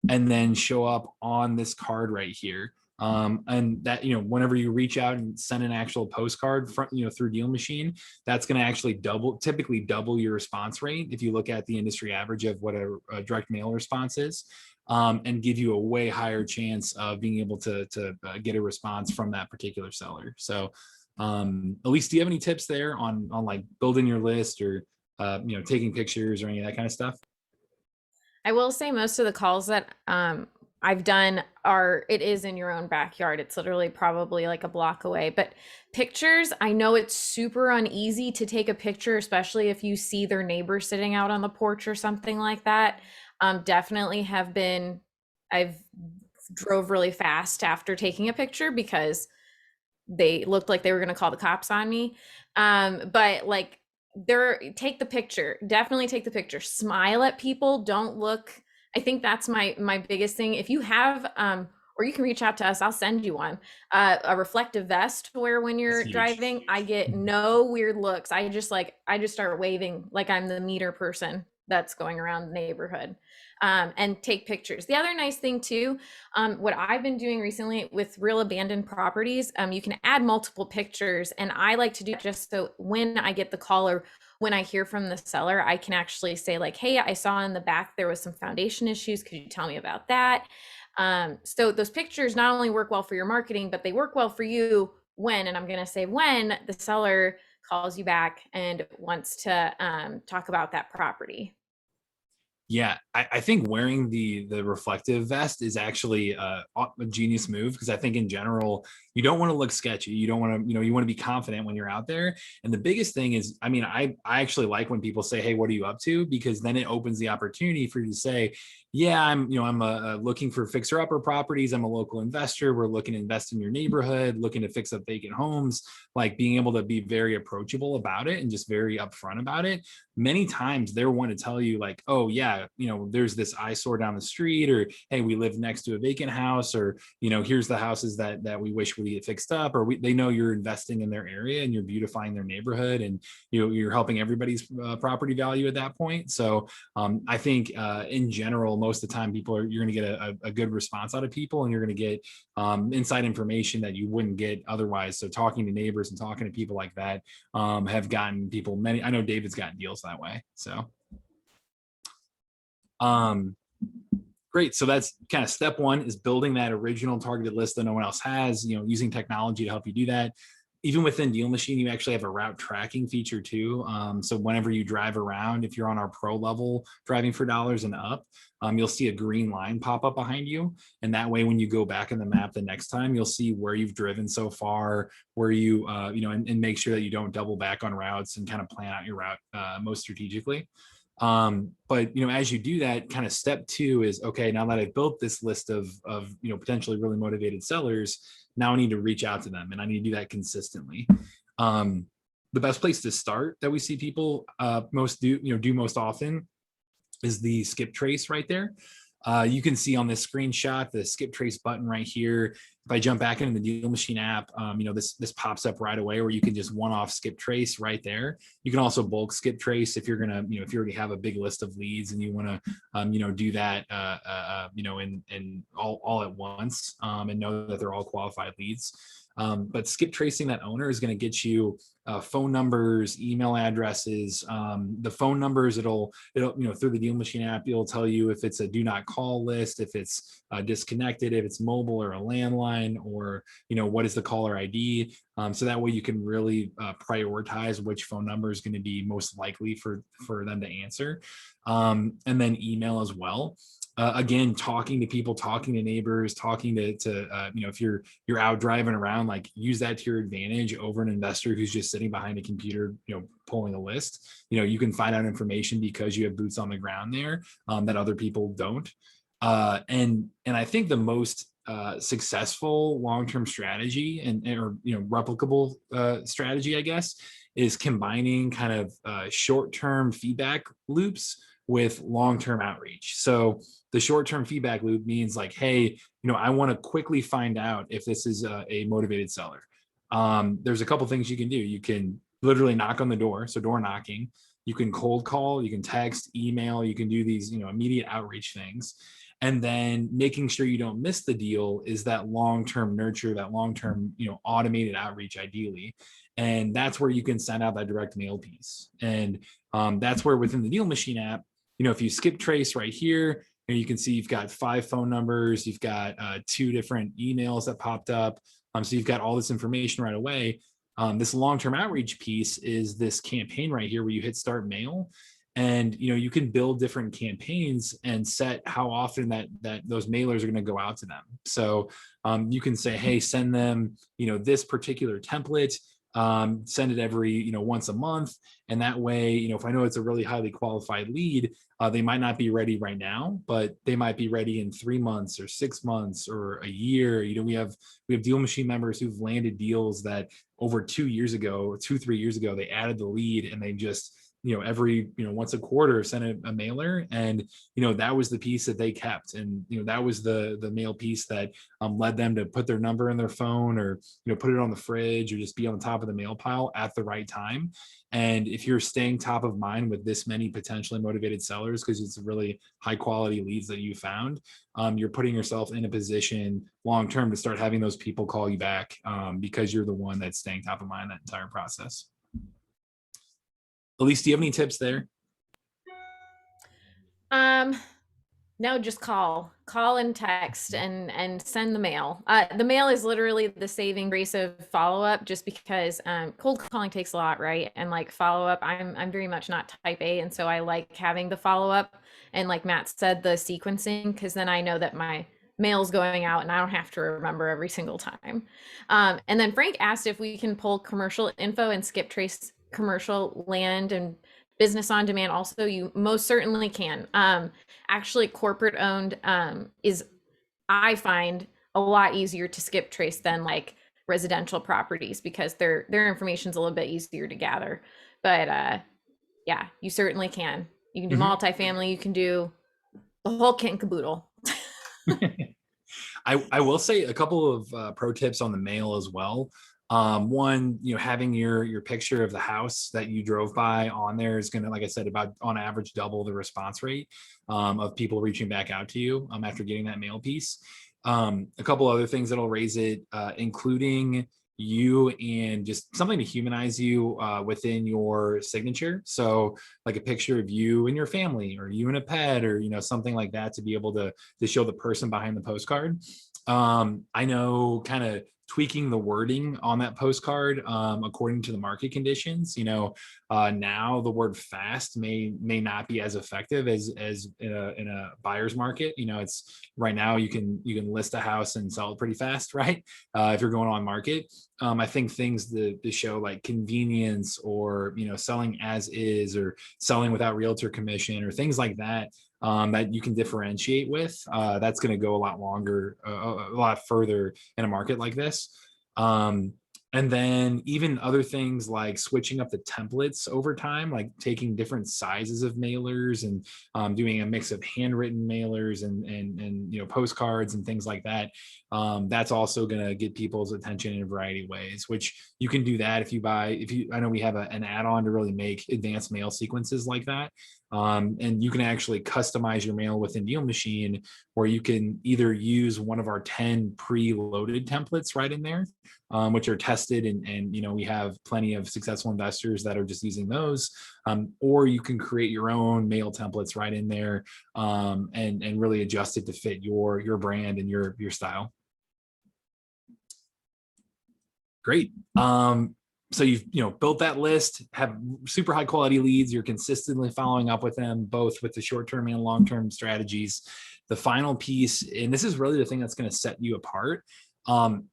and then show up on this card right here. And that, whenever you reach out and send an actual postcard from, through Deal Machine, that's going to actually typically double your response rate if you look at the industry average of what a direct mail response is. And give you a way higher chance of being able to get a response from that particular seller. So, Elise, do you have any tips there on like building your list or taking pictures or any of that kind of stuff? I will say most of the calls that I've done it is in your own backyard. It's literally probably like a block away. But pictures, I know it's super uneasy to take a picture, especially if you see their neighbor sitting out on the porch or something like that. Definitely I've drove really fast after taking a picture because they looked like they were going to call the cops on me. But like take the picture, definitely take the picture, smile at people. Don't look. I think that's my biggest thing. If you have, or you can reach out to us, I'll send you one, a reflective vest to wear when you're driving. I get no weird looks. I just start waving like I'm the meter person that's going around the neighborhood, and take pictures. The other nice thing too, what I've been doing recently with real abandoned properties, you can add multiple pictures, and I like to do just so when I get the call or when I hear from the seller, I can actually say like, hey, I saw in the back there was some foundation issues. Could you tell me about that? So those pictures not only work well for your marketing, but they work well for you when, and I'm going to say when the seller calls you back and wants to talk about that property. Yeah, I think wearing the reflective vest is actually a genius move, because I think in general, you don't want to look sketchy. You don't want to, you want to be confident when you're out there. And the biggest thing is, I actually like when people say, hey, what are you up to? Because then it opens the opportunity for you to say, yeah, I'm looking for fixer upper properties. I'm a local investor. We're looking to invest in your neighborhood, looking to fix up vacant homes, like being able to be very approachable about it and just very upfront about it many times they're one to tell you like, oh yeah, there's this eyesore down the street, or hey, we live next to a vacant house, or here's the houses that we wish we get fixed up, or they know you're investing in their area and you're beautifying their neighborhood, and you're helping everybody's property value at that point. So I think in general, most of the time you're going to get a good response out of people, and you're going to get inside information that you wouldn't get otherwise. So talking to neighbors and talking to people like that have gotten people I know David's gotten deals that way. So great. So that's kind of step one, is building that original targeted list that no one else has, using technology to help you do that. Even within Deal Machine, you actually have a route tracking feature too. So whenever you drive around, if you're on our pro level driving for dollars and up, you'll see a green line pop up behind you. And that way, when you go back in the map the next time, you'll see where you've driven so far, where you, and make sure that you don't double back on routes, and kind of plan out your route most strategically. But as you do that, kind of step two is, okay, now that I've built this list of potentially really motivated sellers, now I need to reach out to them, and I need to do that consistently. The best place to start that we see people do most often is the skip trace right there. You can see on this screenshot the skip trace button right here. If I jump back into the Deal Machine app, this pops up right away, where you can just one-off skip trace right there. You can also bulk skip trace if you're gonna, if you already have a big list of leads and you want to, do that, in all at once, and know that they're all qualified leads. But skip tracing that owner is going to get you phone numbers, email addresses. The phone numbers, it'll through the Deal Machine app, it'll tell you if it's a do not call list, if it's disconnected, if it's mobile or a landline, or what is the caller ID. So that way you can really prioritize which phone number is going to be most likely for them to answer. And then email as well. Again, talking to people, talking to neighbors, talking to if you're out driving around, like, use that to your advantage over an investor who's just sitting behind a computer, pulling a list. You can find out information because you have boots on the ground there that other people don't. And I think the most successful long-term strategy or replicable strategy, I guess, is combining kind of short-term feedback loops with long-term outreach. So the short-term feedback loop means like, hey, I want to quickly find out if this is a motivated seller. There's a couple things you can do. You can literally knock on the door, so door knocking. You can cold call, you can text, email, you can do these, immediate outreach things. And then making sure you don't miss the deal is that long-term nurture, that long-term, automated outreach ideally. And that's where you can send out that direct mail piece. And that's where within the Deal Machine app, if you skip trace right here, and you can see you've got 5 phone numbers, you've got 2 different emails that popped up. So you've got all this information right away. This long-term outreach piece is this campaign right here where you hit start mail. And you can build different campaigns and set how often that those mailers are going to go out to them. So you can say, hey, send them this particular template, send it every once a month. And that way, if I know it's a really highly qualified lead, they might not be ready right now, but they might be ready in 3 months or 6 months or a year. We have Deal Machine members who've landed deals that over 2 years ago, 2-3 years ago, they added the lead, and they just every once a quarter sent a mailer, and that was the piece that they kept, and that was the mail piece that led them to put their number in their phone, or put it on the fridge, or just be on the top of the mail pile at the right time. And if you're staying top of mind with this many potentially motivated sellers, because it's really high quality leads that you found, you're putting yourself in a position long term to start having those people call you back, because you're the one that's staying top of mind that entire process. Elise, do you have any tips there? No, just call and text and send the mail. The mail is literally the saving grace of follow-up, just because cold calling takes a lot, right? And like follow-up, I'm very much not type A, and so I like having the follow-up, and like Matt said, the sequencing, because then I know that my mail's going out and I don't have to remember every single time. And then Frank asked if we can pull commercial info and skip trace commercial land and business on demand. Also, you most certainly can. Actually, corporate owned is, I find, a lot easier to skip trace than like residential properties, because their information is a little bit easier to gather. But yeah, you certainly can. You can do Mhm. multifamily, you can do the whole kit and caboodle. I will say a couple of pro tips on the mail as well. One, having your picture of the house that you drove by on there is going to, like I said, about on average double the response rate of people reaching back out to you after getting that mail piece. A couple other things that'll raise it, including you and just something to humanize you within your signature. So like a picture of you and your family, or you and a pet, or something like that, to be able to show the person behind the postcard. I know, kind of tweaking the wording on that postcard according to the market conditions. Now the word fast may not be as effective as in a buyer's market. It's right now you can list a house and sell it pretty fast, right? If you're going on market. I think things to show like convenience, or selling as is, or selling without realtor commission, or things like that, that you can differentiate with. That's going to go a lot longer, a lot further in a market like this. And then even other things like switching up the templates over time, like taking different sizes of mailers, and doing a mix of handwritten mailers and postcards and things like that. That's also going to get people's attention in a variety of ways, which you can do that I know we have an add-on to really make advanced mail sequences like that. And you can actually customize your mail within Deal Machine, where you can either use one of our 10 pre-loaded templates right in there, which are tested, and we have plenty of successful investors that are just using those, or you can create your own mail templates right in there, and really adjust it to fit your brand and your style. Great. So you've built that list, have super high quality leads. You're consistently following up with them, both with the short-term and long-term strategies. The final piece, and this is really the thing that's going to set you apart,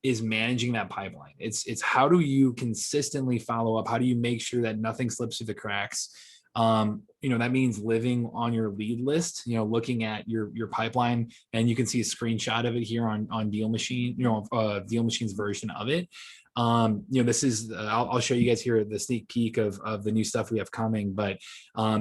is managing that pipeline. It's how do you consistently follow up? How do you make sure that nothing slips through the cracks? That means living on your lead list, looking at your pipeline, and you can see a screenshot of it here on Deal Machine, Deal Machine's version of it. This is, I'll show you guys here the sneak peek of the new stuff we have coming, but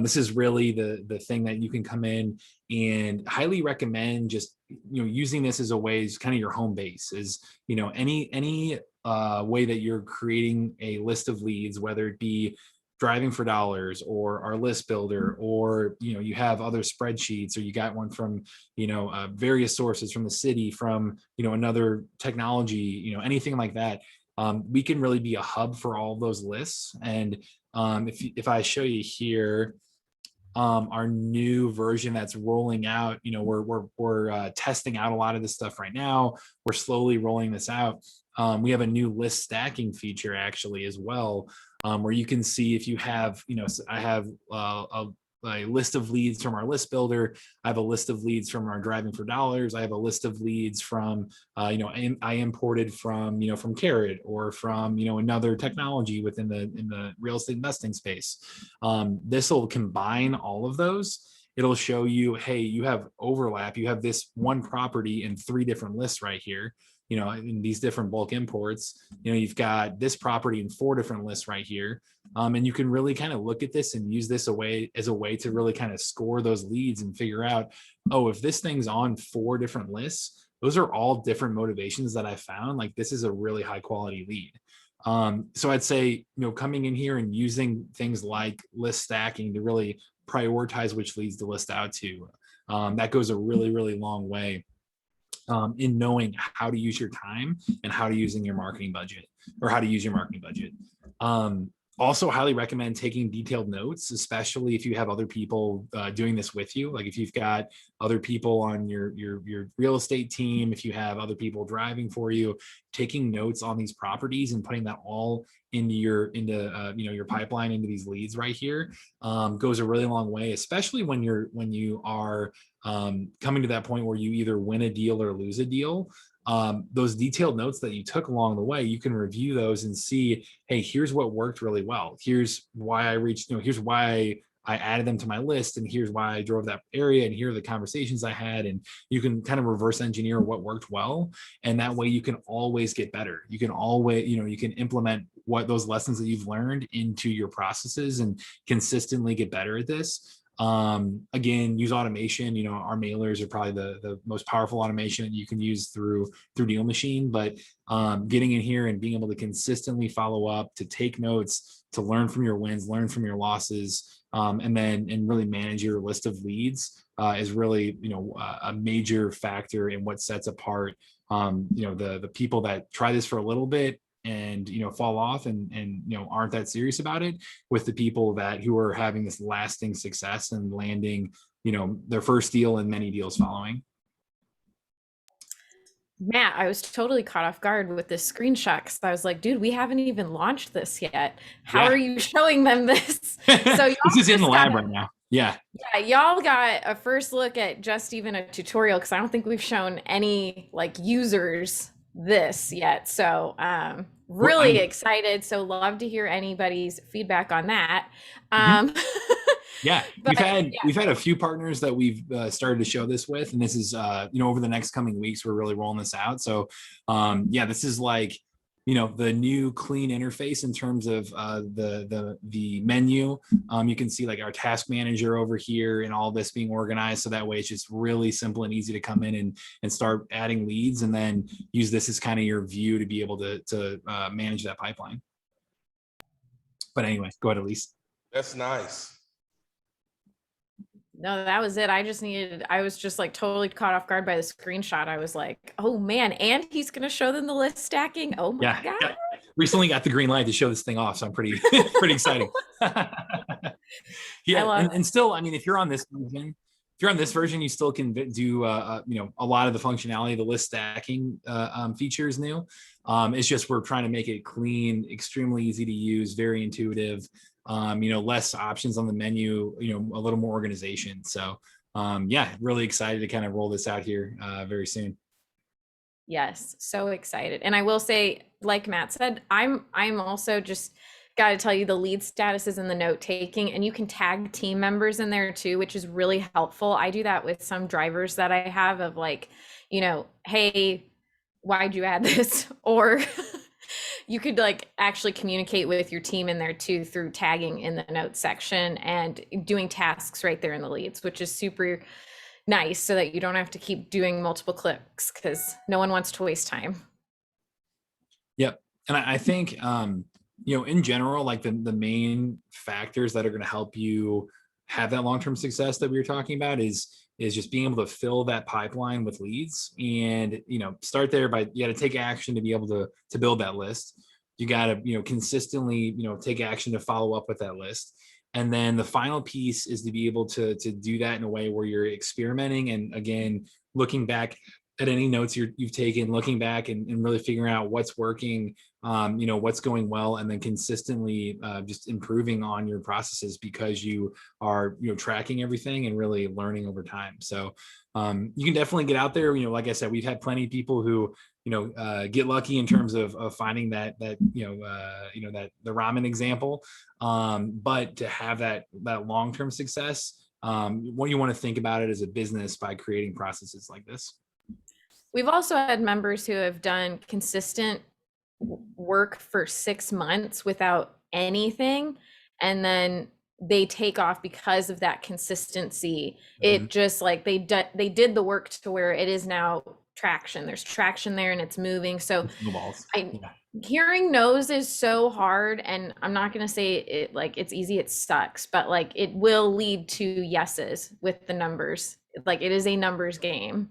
this is really the thing that you can come in, and highly recommend just using this as a way, is kind of your home base, is any way that you're creating a list of leads, whether it be driving for dollars, or our list builder, or you have other spreadsheets, or you got one from various sources, from the city, from another technology, anything like that. We can really be a hub for all of those lists. And if I show you here, our new version that's rolling out, we're testing out a lot of this stuff right now. We're slowly rolling this out. We have a new list stacking feature actually as well, where you can see if you have, I have a list of leads from our list builder. I have a list of leads from our driving for dollars. I have a list of leads from, I imported from, from Carrot, or from, another technology within the real estate investing space. This will combine all of those. It'll show you, hey, you have overlap. You have this one property in 3 different lists right here. In these different bulk imports, you've got this property in 4 different lists right here. And you can really kind of look at this and use this as a way to really kind of score those leads and figure out, oh, if this thing's on 4 different lists, those are all different motivations that I found. Like, this is a really high quality lead. So I'd say, coming in here and using things like list stacking to really prioritize which leads to list out to, that goes a really, really long way. In knowing how to use your time and how to use your marketing budget. Also highly recommend taking detailed notes, especially if you have other people doing this with you. Like if you've got other people on your real estate team, if you have other people driving for you, taking notes on these properties and putting that all into your pipeline, into these leads right here, goes a really long way, especially when you are coming to that point where you either win a deal or lose a deal. Those detailed notes that you took along the way, you can review those and see, hey, here's what worked really well. Here's why I reached, here's why I added them to my list, and here's why I drove that area, and here are the conversations I had. And you can kind of reverse engineer what worked well, and that way you can always get better. You can always, you can implement what those lessons that you've learned into your processes and consistently get better at this. Again, use automation. Our mailers are probably the most powerful automation that you can use through Deal Machine, but getting in here and being able to consistently follow up, to take notes, to learn from your wins, learn from your losses, and really manage your list of leads is really, a major factor in what sets apart, the people that try this for a little bit and fall off and aren't that serious about it, with the people who are having this lasting success and landing their first deal and many deals following. Matt, I was totally caught off guard with this screenshot, because I was like, dude, we haven't even launched this yet. How are you showing them this? So this is in the lab right now. Yeah, y'all got a first look at just even a tutorial, because I don't think we've shown any like users this yet. So really excited. So love to hear anybody's feedback on that. Yeah, we've had a few partners that we've started to show this with, and this is over the next coming weeks we're really rolling this out. So this is like the new clean interface in terms of the menu. You can see like our task manager over here and all this being organized, so that way it's just really simple and easy to come in and start adding leads, and then use this as kind of your view to be able to manage that pipeline. But anyway, go ahead, Elise. That's nice. No, that was it. I was just like totally caught off guard by the screenshot. I was like, oh man, and he's going to show them the list stacking. Oh my God. Yeah. Recently got the green light to show this thing off, so I'm pretty exciting. And still, I mean, if you're on this version, you still can do a lot of the functionality. The list stacking feature is new. It's just we're trying to make it clean, extremely easy to use, very intuitive. Less options on the menu, a little more organization. So really excited to kind of roll this out here very soon. Yes, so excited. And I will say, like Matt said, I'm also just got to tell you, the lead statuses and the note taking, and you can tag team members in there too, which is really helpful. I do that with some drivers that I have, of like, hey, why'd you add this? Or you could like actually communicate with your team in there too, through tagging in the notes section and doing tasks right there in the leads, which is super nice, so that you don't have to keep doing multiple clicks, because no one wants to waste time. Yep. And I think, in general, like the main factors that are going to help you have that long-term success that we were talking about is just being able to fill that pipeline with leads, and start there by, you got to take action to be able to build that list. You got to consistently take action to follow up with that list, and then the final piece is to be able to do that in a way where you're experimenting, and again, looking back at any notes you've taken, looking back and really figuring out what's working, what's going well, and then consistently just improving on your processes, because you are tracking everything and really learning over time. So you can definitely get out there. Like I said, we've had plenty of people who get lucky in terms of finding that the ramen example, but to have that long-term success, what you want to think about it as a business by creating processes like this. We've also had members who have done consistent work for 6 months without anything, and then they take off because of that consistency. Mm-hmm. It just like they did the work to where it is now traction. There's traction there and it's moving. So hearing no's is so hard, and I'm not going to say it like it's easy, it sucks, but like it will lead to yeses with the numbers. Like it is a numbers game.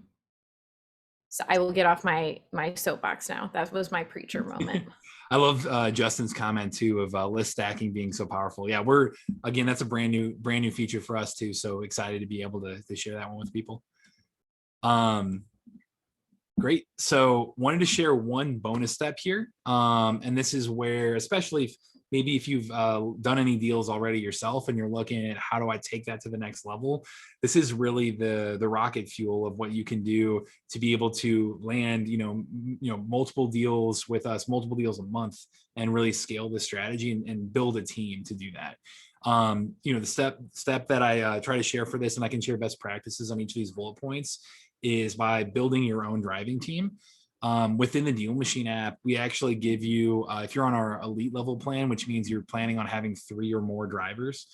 So I will get off my soapbox now. That was my preacher moment. I love Justin's comment too of list stacking being so powerful. Yeah, that's a brand new feature for us too. So excited to be able to share that one with people. Great. So wanted to share one bonus step here. And this is where, especially if you've done any deals already yourself and you're looking at how do I take that to the next level, this is really the rocket fuel of what you can do to be able to land, multiple deals with us, multiple deals a month, and really scale the strategy and build a team to do that. The step that I try to share for this, and I can share best practices on each of these bullet points, is by building your own driving team. Within the Deal Machine app, we actually give you, if you're on our elite level plan, which means you're planning on having 3 or more drivers,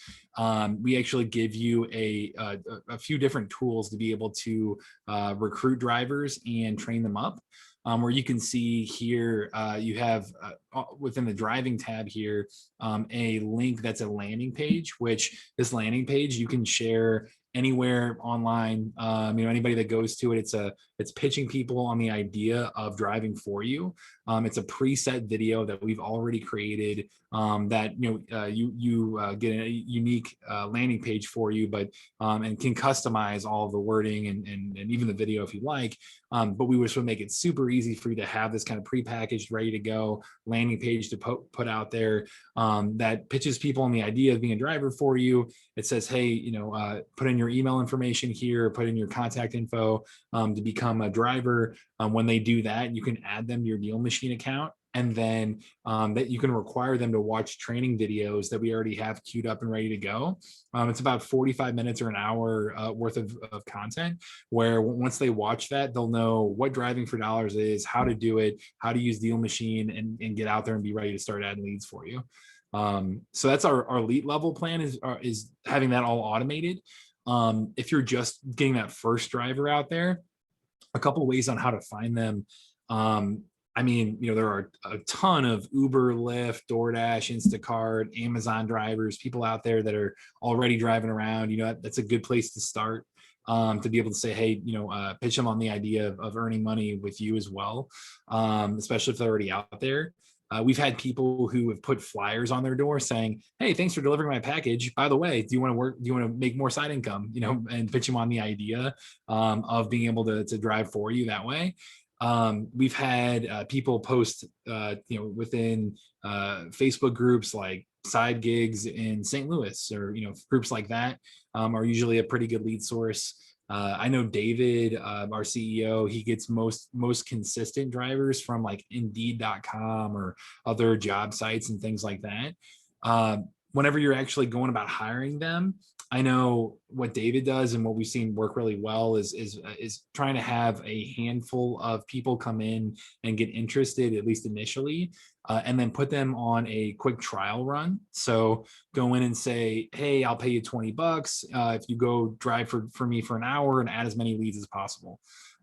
we actually give you a few different tools to be able to recruit drivers and train them up. Where you can see here, you have within the driving tab here, a link that's a landing page, which this landing page you can share anywhere online. Anybody that goes to it, it's pitching people on the idea of driving for you. It's a preset video that we've already created that you get a unique landing page for you, but and can customize all of the wording and even the video if you like. But we wish would make it super easy for you to have this kind of prepackaged, ready to go landing page to put out there that pitches people on the idea of being a driver for you. It says, hey, put in your email information here, put in your contact info to become a driver. When they do that, you can add them to your Deal Machine account. And then that you can require them to watch training videos that we already have queued up and ready to go. It's about 45 minutes or an hour worth of content, where once they watch that, they'll know what driving for dollars is, how to do it, how to use Deal Machine, and get out there and be ready to start adding leads for you. So that's our elite level plan, is having that all automated. If you're just getting that first driver out there, a couple of ways on how to find them. There are a ton of Uber, Lyft, DoorDash, Instacart, Amazon drivers, people out there that are already driving around. That's a good place to start, to be able to say, hey, pitch them on the idea of earning money with you as well, especially if they're already out there. We've had people who have put flyers on their door saying, hey, thanks for delivering my package. By the way, do you want to work? Do you want to make more side income? And pitch them on the idea of being able to drive for you that way. We've had people post, within Facebook groups like side gigs in St. Louis, or, groups like that are usually a pretty good lead source. I know David, our CEO, he gets most consistent drivers from like Indeed.com or other job sites and things like that. Whenever you're actually going about hiring them, I know what David does and what we've seen work really well is trying to have a handful of people come in and get interested, at least initially, and then put them on a quick trial run. So go in and say, hey, I'll pay you $20 if you go drive for me for an hour and add as many leads as possible.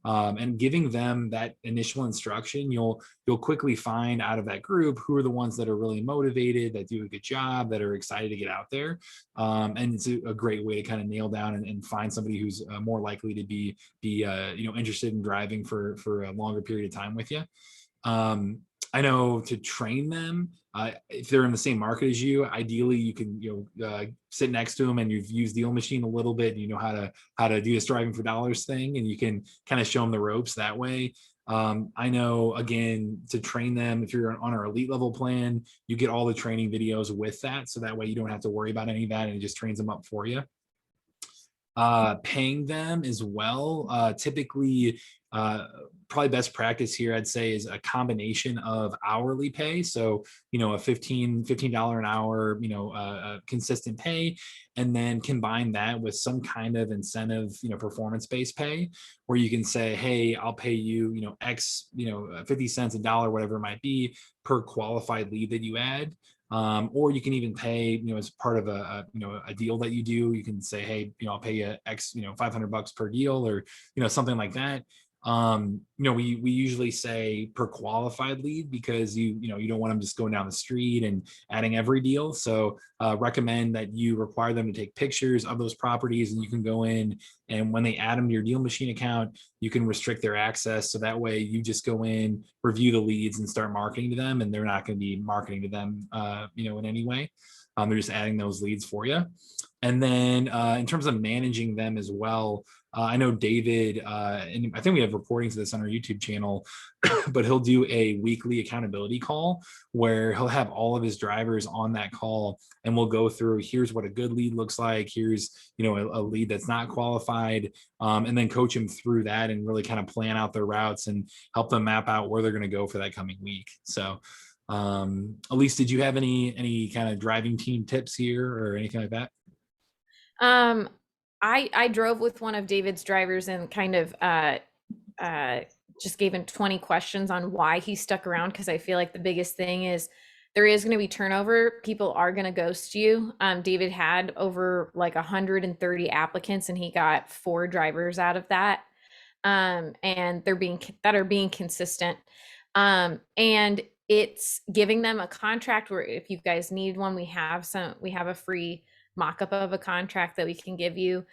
And giving them that initial instruction, you'll quickly find out of that group who are the ones that are really motivated, that do a good job, that are excited to get out there. And it's a great way to kind of nail down and find somebody who's more likely to be interested in driving for a longer period of time with you. I know to train them, if they're in the same market as you, ideally you can sit next to them and you've used Deal Machine a little bit. You know how to do this driving for dollars thing, and you can kind of show them the ropes that way. I know, again, to train them, if you're on our elite level plan, you get all the training videos with that, so that way you don't have to worry about any of that, and it just trains them up for you. Paying them as well, typically probably best practice here, I'd say, is a combination of hourly pay. So, a $15 an hour, consistent pay, and then combine that with some kind of incentive, performance-based pay, where you can say, hey, I'll pay you, X, 50 cents, a dollar, whatever it might be, per qualified lead that you add. Or you can even pay, as part of a deal that you do. You can say, hey, I'll pay you X, $500 per deal, or, something like that. We usually say per qualified lead, because you don't want them just going down the street and adding every deal. So recommend that you require them to take pictures of those properties, and you can go in, and when they add them to your Deal Machine account, you can restrict their access. So that way you just go in, review the leads, and start marketing to them, and they're not going to be marketing to them, in any way. They're just adding those leads for you. And then in terms of managing them as well, I know David, and I think we have recordings of this on our YouTube channel, but he'll do a weekly accountability call where he'll have all of his drivers on that call, and we'll go through, here's what a good lead looks like, here's a lead that's not qualified, and then coach them through that and really kind of plan out their routes and help them map out where they're going to go for that coming week. So Elise, did you have any kind of driving team tips here or anything like that? I drove with one of David's drivers and kind of just gave him 20 questions on why he stuck around, because I feel like the biggest thing is there is going to be turnover. People are going to ghost you. David had over like 130 applicants and he got 4 drivers out of that. And that are being consistent. And it's giving them a contract where if you guys need one, we have a free mock-up of a contract that we can give you.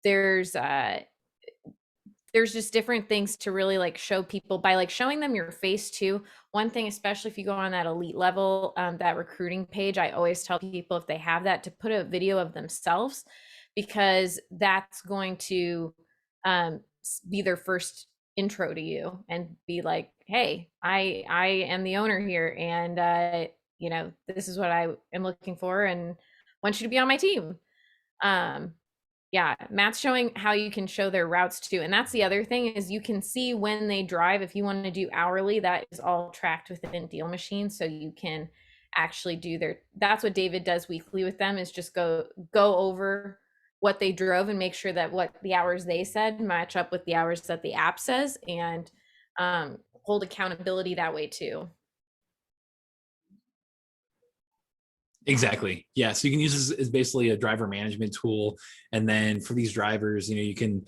There's just different things to really like show people by like showing them your face too. One thing, especially if you go on that elite level, that recruiting page, I always tell people if they have that to put a video of themselves, because that's going to be their first intro to you and be like, hey, I am the owner here, and you know, this is what I am looking for and want you to be on my team. Yeah, Matt's showing how you can show their routes too. And that's the other thing is you can see when they drive. If you want to do hourly, that is all tracked within Deal Machine. So you can actually do that's what David does weekly with them, is just go over what they drove and make sure that what the hours they said match up with the hours that the app says, and hold accountability that way too. Exactly. Yeah. So you can use this as basically a driver management tool. And then for these drivers, you know, you can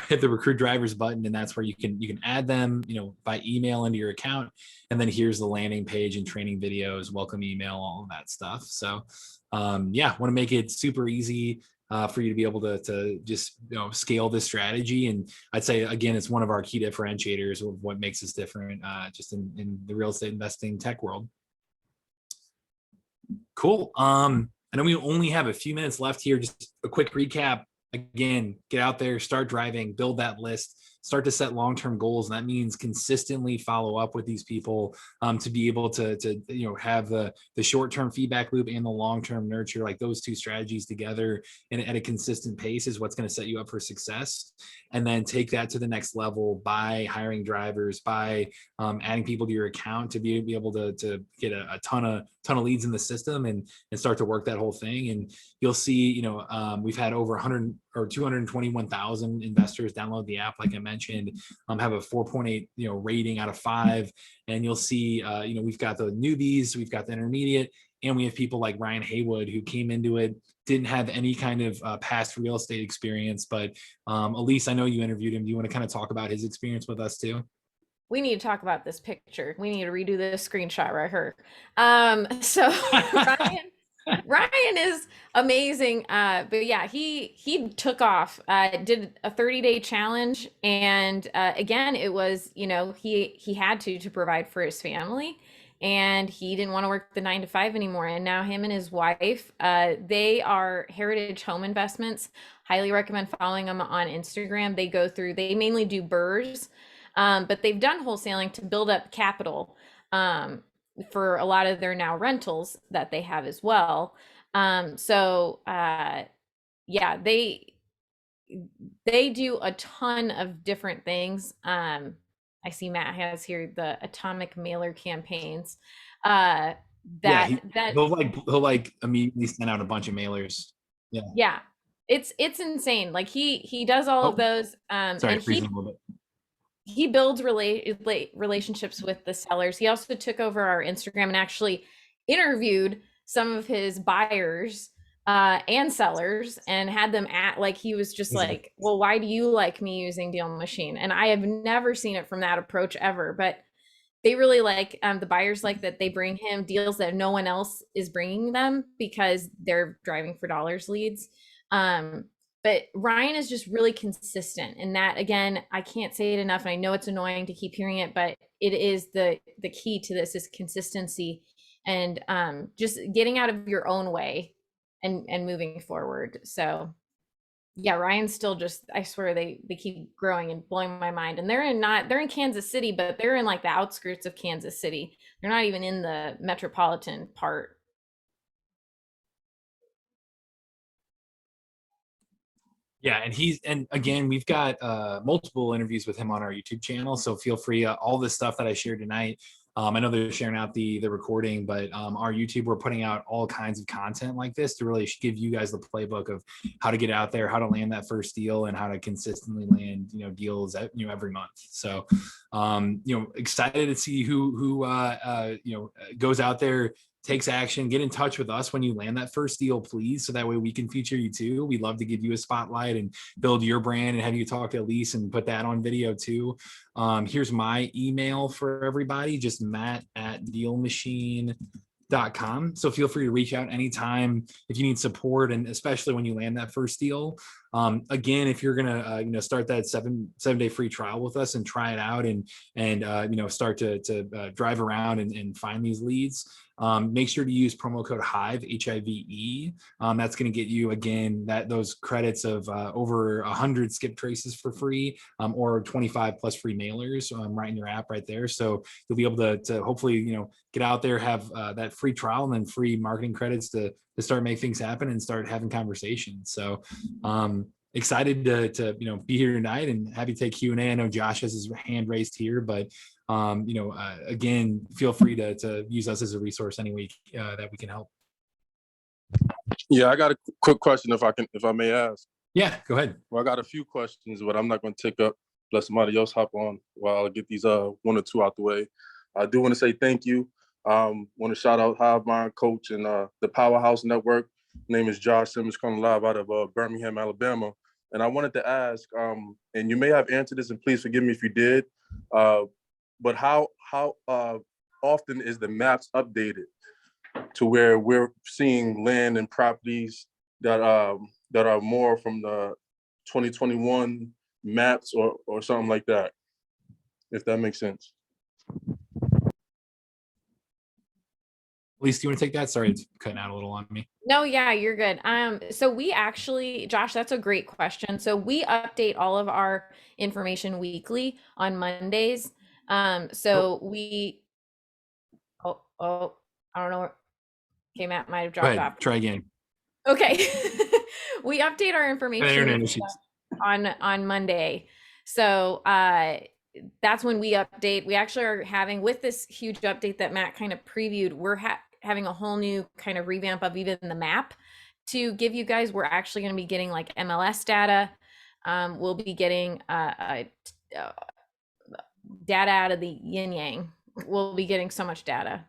hit the recruit drivers button, and that's where you can add them, you know, by email into your account. And then here's the landing page and training videos, welcome email, all of that stuff. So yeah, want to make it super easy for you to be able to just, you know, scale this strategy. And I'd say, again, it's one of our key differentiators of what makes us different just in the real estate investing tech world. Cool. I know we only have a few minutes left here. Just a quick recap. Again, get out there, start driving, build that list, start to set long-term goals. And that means consistently follow up with these people to be able to you know, have the short-term feedback loop and the long-term nurture, like those two strategies together and at a consistent pace is what's going to set you up for success. And then take that to the next level by hiring drivers, by adding people to your account to be able to get a ton of leads in the system and start to work that whole thing. And you'll see, you know, we've had over 100 or 221,000 investors download the app, like I mentioned, have a 4.8, you know, rating out of 5. And you'll see, you know, we've got the newbies, we've got the intermediate, and we have people like Ryan Haywood who came into it, didn't have any kind of past real estate experience. But Elise, I know you interviewed him. Do you want to kind of talk about his experience with us too? We need to talk about this picture. We need to redo this screenshot right here. So Ryan is amazing. But yeah, he took off, did a 30-day challenge. And again, it was, you know, he had to provide for his family, and he didn't want to work the 9 to 5 anymore. And now him and his wife, they are Heritage Home Investments. Highly recommend following them on Instagram. They mainly do BRRRRs. But they've done wholesaling to build up capital for a lot of their now rentals that they have as well. Yeah, they do a ton of different things. I see Matt has here the atomic mailer campaigns. He'll like immediately send out a bunch of mailers. Yeah, it's insane. Like he does all of those. Sorry, freezing a little bit. He builds relationships with the sellers. He also took over our Instagram and actually interviewed some of his buyers and sellers and had them like, he was just like, well, why do you like me using Deal Machine? And I have never seen it from that approach ever, but they really like, the buyers like that they bring him deals that no one else is bringing them because they're driving for dollars leads. But Ryan is just really consistent, and that, again, I can't say it enough, and I know it's annoying to keep hearing it, but it is the key to this is consistency and just getting out of your own way and moving forward. So yeah, Ryan's still just, I swear they keep growing and blowing my mind. And they're in Kansas City, but they're in like the outskirts of Kansas City. They're not even in the metropolitan part. Yeah, and again, we've got multiple interviews with him on our YouTube channel. So feel free, all this stuff that I shared tonight, I know they're sharing out the recording, but our YouTube, we're putting out all kinds of content like this to really give you guys the playbook of how to get out there, how to land that first deal, and how to consistently land, deals every month. So, excited to see who goes out there, takes action. Get in touch with us when you land that first deal, please, so that way we can feature you too. We'd love to give you a spotlight and build your brand and have you talk to Elise and put that on video too. Here's my email for everybody, just matt@dealmachine.com. So feel free to reach out anytime if you need support, and especially when you land that first deal. Again, if you're gonna start that 7-day free trial with us and try it out and start to drive around and find these leads, make sure to use promo code HIVE, HIVE. That's going to get you, again, those credits of over 100 skip traces for free, or 25 plus free mailers right in your app right there. So you'll be able to hopefully get out there, have that free trial, and then free marketing credits to start make things happen and start having conversations. So excited to be here tonight and have you take Q&A. I know Josh has his hand raised here, but again, feel free to use us as a resource any week that we can help. Yeah, I got a quick question if I may ask. Yeah, go ahead. Well, I got a few questions, but I'm not going to take up, let somebody else hop on while I get these one or two out the way. I do want to say thank you. Want to shout out Hive Mind Coach and the Powerhouse Network. My name is Josh Simmons, coming live out of Birmingham, Alabama. And I wanted to ask, and you may have answered this, and please forgive me if you did, but how often is the maps updated to where we're seeing land and properties that are more from the 2021 maps or something like that, if that makes sense? Elise, do you want to take that? Sorry, it's cutting out a little on me. No, yeah, you're good. So we actually, Josh, that's a great question. So we update all of our information weekly on Mondays. We, I don't know. Okay, Matt might have dropped off. Try again. Okay. We update our information on Monday. So that's when we update. We actually are having, with this huge update that Matt kind of previewed, we're having a whole new kind of revamp of even the map to give you guys. We're actually going to be getting like MLS data. We'll be getting data out of the yin yang. We'll be getting so much data.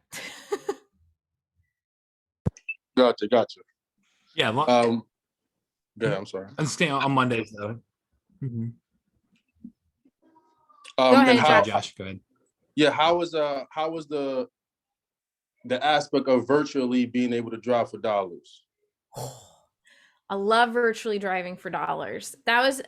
Gotcha. Yeah. Yeah, I'm sorry. I'm staying on Mondays though. Mm-hmm. Go ahead, Josh. Go ahead. Yeah, how was the aspect of virtually being able to drive for dollars? I love virtually driving for dollars. That was,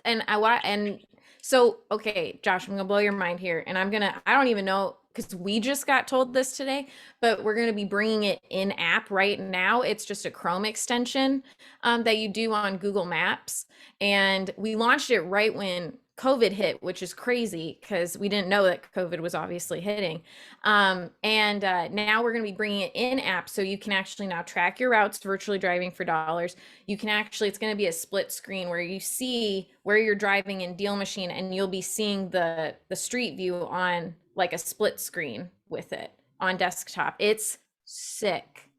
so, okay, Josh, I'm gonna blow your mind here, and I don't even know, because we just got told this today, but we're gonna be bringing it in app right now. It's just a Chrome extension that you do on Google Maps, and we launched it right when COVID hit, which is crazy because we didn't know that COVID was obviously hitting. Now we're going to be bringing it in app, so you can actually now track your routes virtually driving for dollars. You can actually, it's going to be a split screen where you see where you're driving in Deal Machine, and you'll be seeing the street view on like a split screen with it on desktop. It's sick.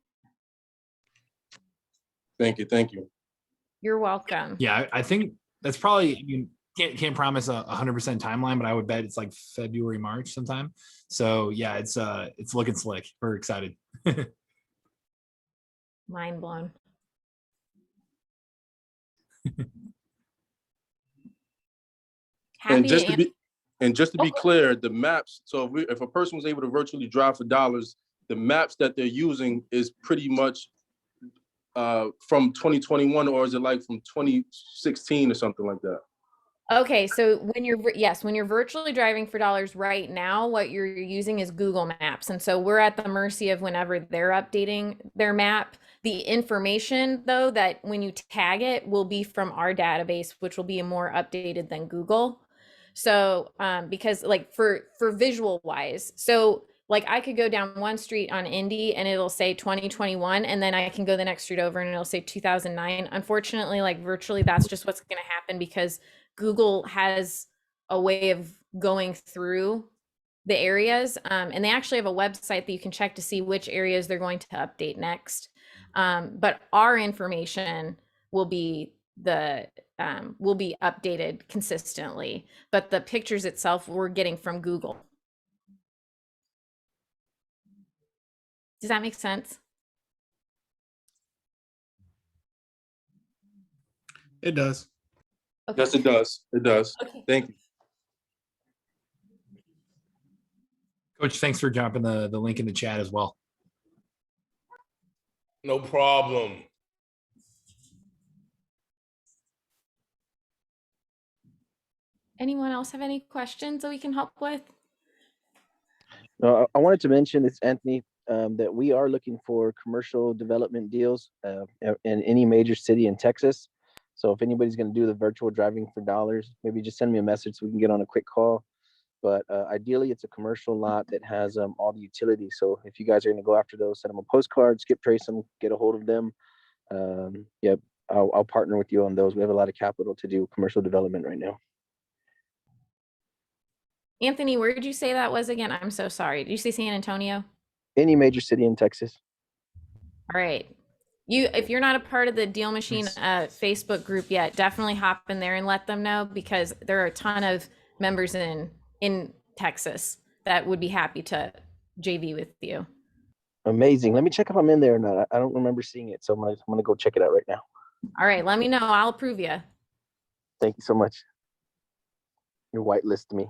Thank you. You're welcome. Yeah, I think that's probably, can't promise 100% timeline, but I would bet it's like February, March sometime. So yeah, it's looking slick. We're excited. Mind blown. And just to be clear, the maps. So if a person was able to virtually drive for dollars, the maps that they're using is pretty much from 2021, or is it like from 2016 or something like that? Okay, so when you're virtually driving for dollars right now, what you're using is Google Maps. And so we're at the mercy of whenever they're updating their map. The information, though, that when you tag it will be from our database, which will be more updated than Google. So because like for visual wise, so like I could go down one street on Indy and it'll say 2021, and then I can go the next street over and it'll say 2009. Unfortunately, like virtually, that's just what's going to happen because Google has a way of going through the areas, and they actually have a website that you can check to see which areas they're going to update next. But our information will be updated consistently, but the pictures itself we're getting from Google. Does that make sense? It does. Okay. Yes, it does. It does. Okay. Thank you. Coach, thanks for dropping the link in the chat as well. No problem. Anyone else have any questions that we can help with? No, I wanted to mention, it's Anthony, that we are looking for commercial development deals in any major city in Texas. So if anybody's going to do the virtual driving for dollars, maybe just send me a message so we can get on a quick call. But ideally, it's a commercial lot that has all the utilities. So if you guys are going to go after those, send them a postcard, skip trace them, get a hold of them. Yep, I'll partner with you on those. We have a lot of capital to do commercial development right now. Anthony, where did you say that was again? I'm so sorry. Did you say San Antonio? Any major city in Texas. All right. If you're not a part of the Deal Machine Facebook group yet, definitely hop in there and let them know, because there are a ton of members in Texas that would be happy to JV with you. Amazing. Let me check if I'm in there or not. I don't remember seeing it, so I'm gonna go check it out right now. All right, let me know. I'll approve you. Thank you so much. You whitelist me.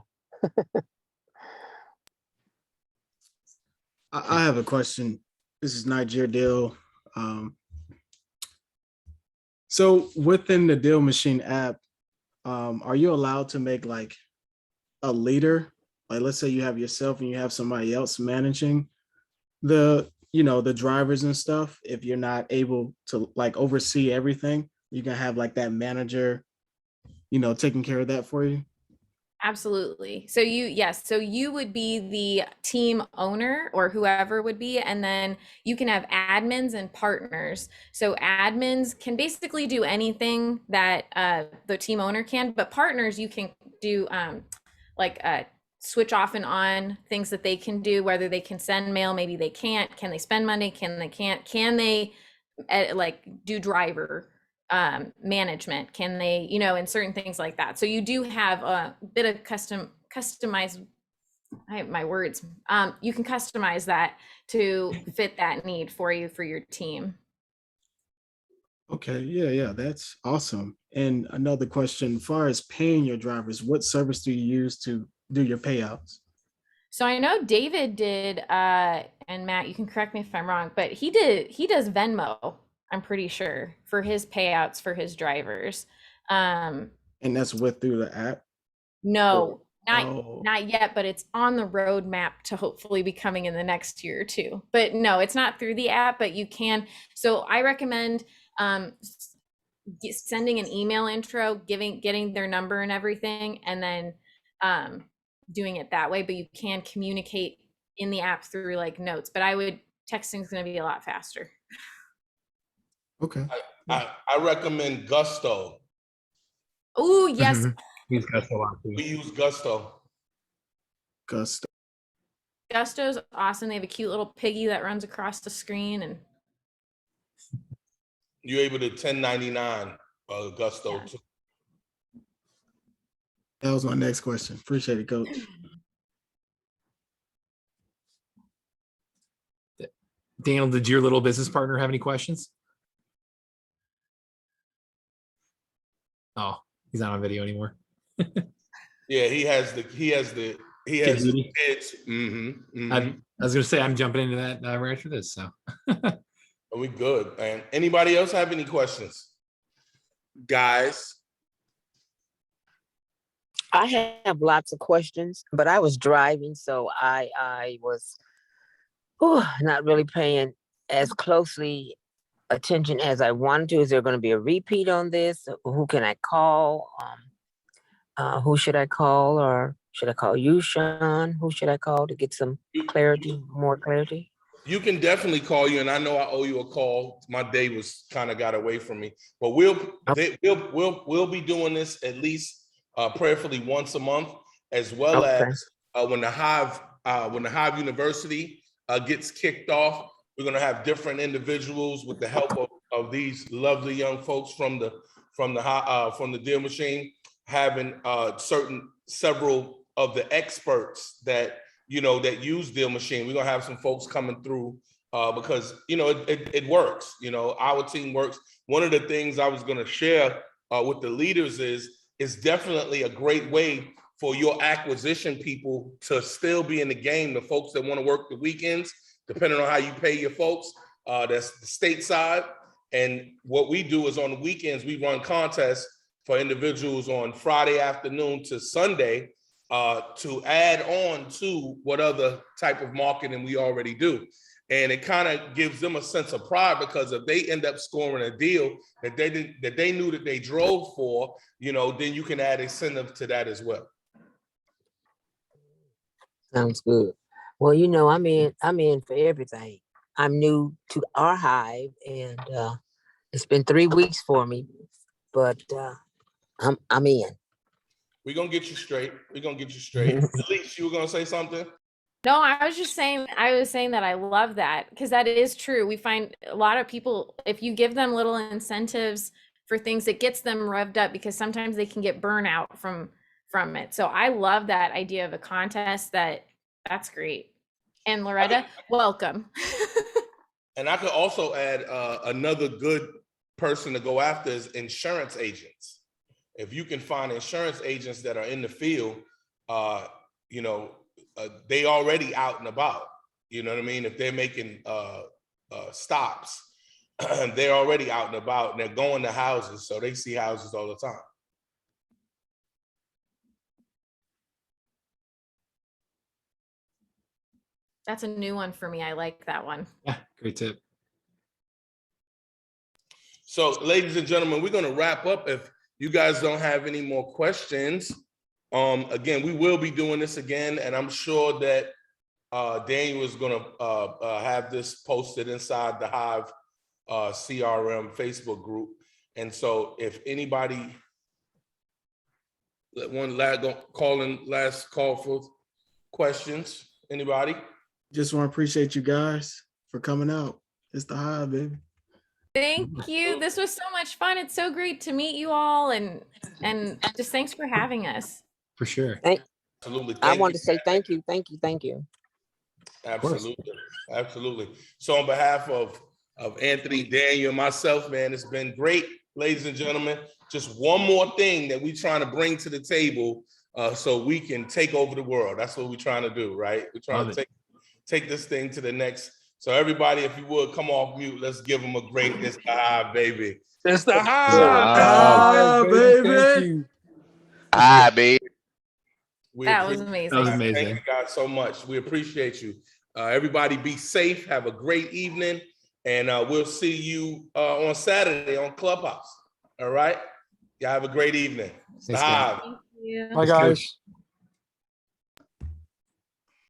I have a question. This is Niger Deal. So within the Deal Machine app, are you allowed to make like a leader? Like, let's say you have yourself and you have somebody else managing the drivers and stuff. If you're not able to like oversee everything, you can have like that manager, taking care of that for you. Absolutely. So you would be the team owner or whoever would be, and then you can have admins and partners. So admins can basically do anything that the team owner can, but partners, you can do switch off and on things that they can do, whether they can send mail, maybe they can't, can they spend money, can they do driver management, can they, and certain things like that. So you do have a bit of customized, you can customize that to fit that need for you, for your team. Okay, yeah, that's awesome. And another question, as far as paying your drivers, what service do you use to do your payouts? So I know David did, and Matt, you can correct me if I'm wrong, but he does Venmo, I'm pretty sure, for his payouts for his drivers. And that's through the app? No, not yet, but it's on the roadmap to hopefully be coming in the next year or two. But no, it's not through the app, but you can. So I recommend sending an email intro, getting their number and everything, and then doing it that way. But you can communicate in the app through like notes. But texting is going to be a lot faster. Okay. I recommend Gusto. Oh, yes. Use Gusto a lot too. We use Gusto. Gusto's awesome. They have a cute little piggy that runs across the screen, and you're able to 1099 Gusto too. That was my next question. Appreciate it, Coach. Daniel, did your little business partner have any questions? Oh, he's not on video anymore. Yeah, he has the kids. I was gonna say I'm jumping into that right after this. So we good. And anybody else have any questions, guys? I have lots of questions, but I was driving, so I was not really paying as closely attention as I wanted to. Is there going to be a repeat on this? Who can I call? Who should I call, or should I call you, Sean? Who should I call to get some clarity, more clarity? You can definitely call you, and I know I owe you a call. My day was kind of got away from me, but we'll be doing this at least prayerfully once a month, as well as when the Hive University gets kicked off, we're going to have different individuals with the help of these lovely young folks from the Deal Machine, having several of the experts that that use Deal Machine. We're gonna have some folks coming through because it works. Our team works. One of the things I was gonna share with the leaders is definitely a great way for your acquisition people to still be in the game. The folks that want to work the weekends, depending on how you pay your folks, that's the stateside. And what we do is on the weekends, we run contests for individuals on Friday afternoon to Sunday to add on to what other type of marketing we already do. And it kind of gives them a sense of pride, because if they end up scoring a deal that they knew that they drove for, then you can add incentive to that as well. Sounds good. Well, I'm in for everything. I'm new to our Hive, and it's been 3 weeks for me, but I'm in. We're gonna get you straight. Elise, you were gonna say something? No, I was saying that I love that, because that is true. We find a lot of people, if you give them little incentives for things, it gets them revved up, because sometimes they can get burnout from it. So I love that idea of a contest. That's great. And Loretta, welcome. And I could also add another good person to go after is insurance agents. If you can find insurance agents that are in the field, they already out and about. You know what I mean? If they're making stops, they're already out and about, and they're going to houses, so they see houses all the time. That's a new one for me. I like that one. Yeah, great tip. So, ladies and gentlemen, we're going to wrap up. If you guys don't have any more questions, again, we will be doing this again, and I'm sure that Daniel is going to have this posted inside the Hive CRM Facebook group. And so, if anybody, last call for questions. Anybody? Just want to appreciate you guys for coming out. It's the Hive, baby. Thank you. This was so much fun. It's so great to meet you all, and just thanks for having us. For sure. Absolutely. I wanted to say thank you. Absolutely. So on behalf of Anthony, Daniel, and myself, man, it's been great, ladies and gentlemen. Just one more thing that we're trying to bring to the table so we can take over the world. That's what we're trying to do, right? We're trying to take this thing to the next. So everybody, if you would, come off mute. Let's give them a great, it's the Hive, baby. It's the Hive. Baby. Hi, baby. That was amazing. That was amazing. Thank you guys so much. We appreciate you. Everybody be safe. Have a great evening. And we'll see you on Saturday on Clubhouse. All right? Y'all have a great evening. It's the Hive. Thank you. Bye, guys.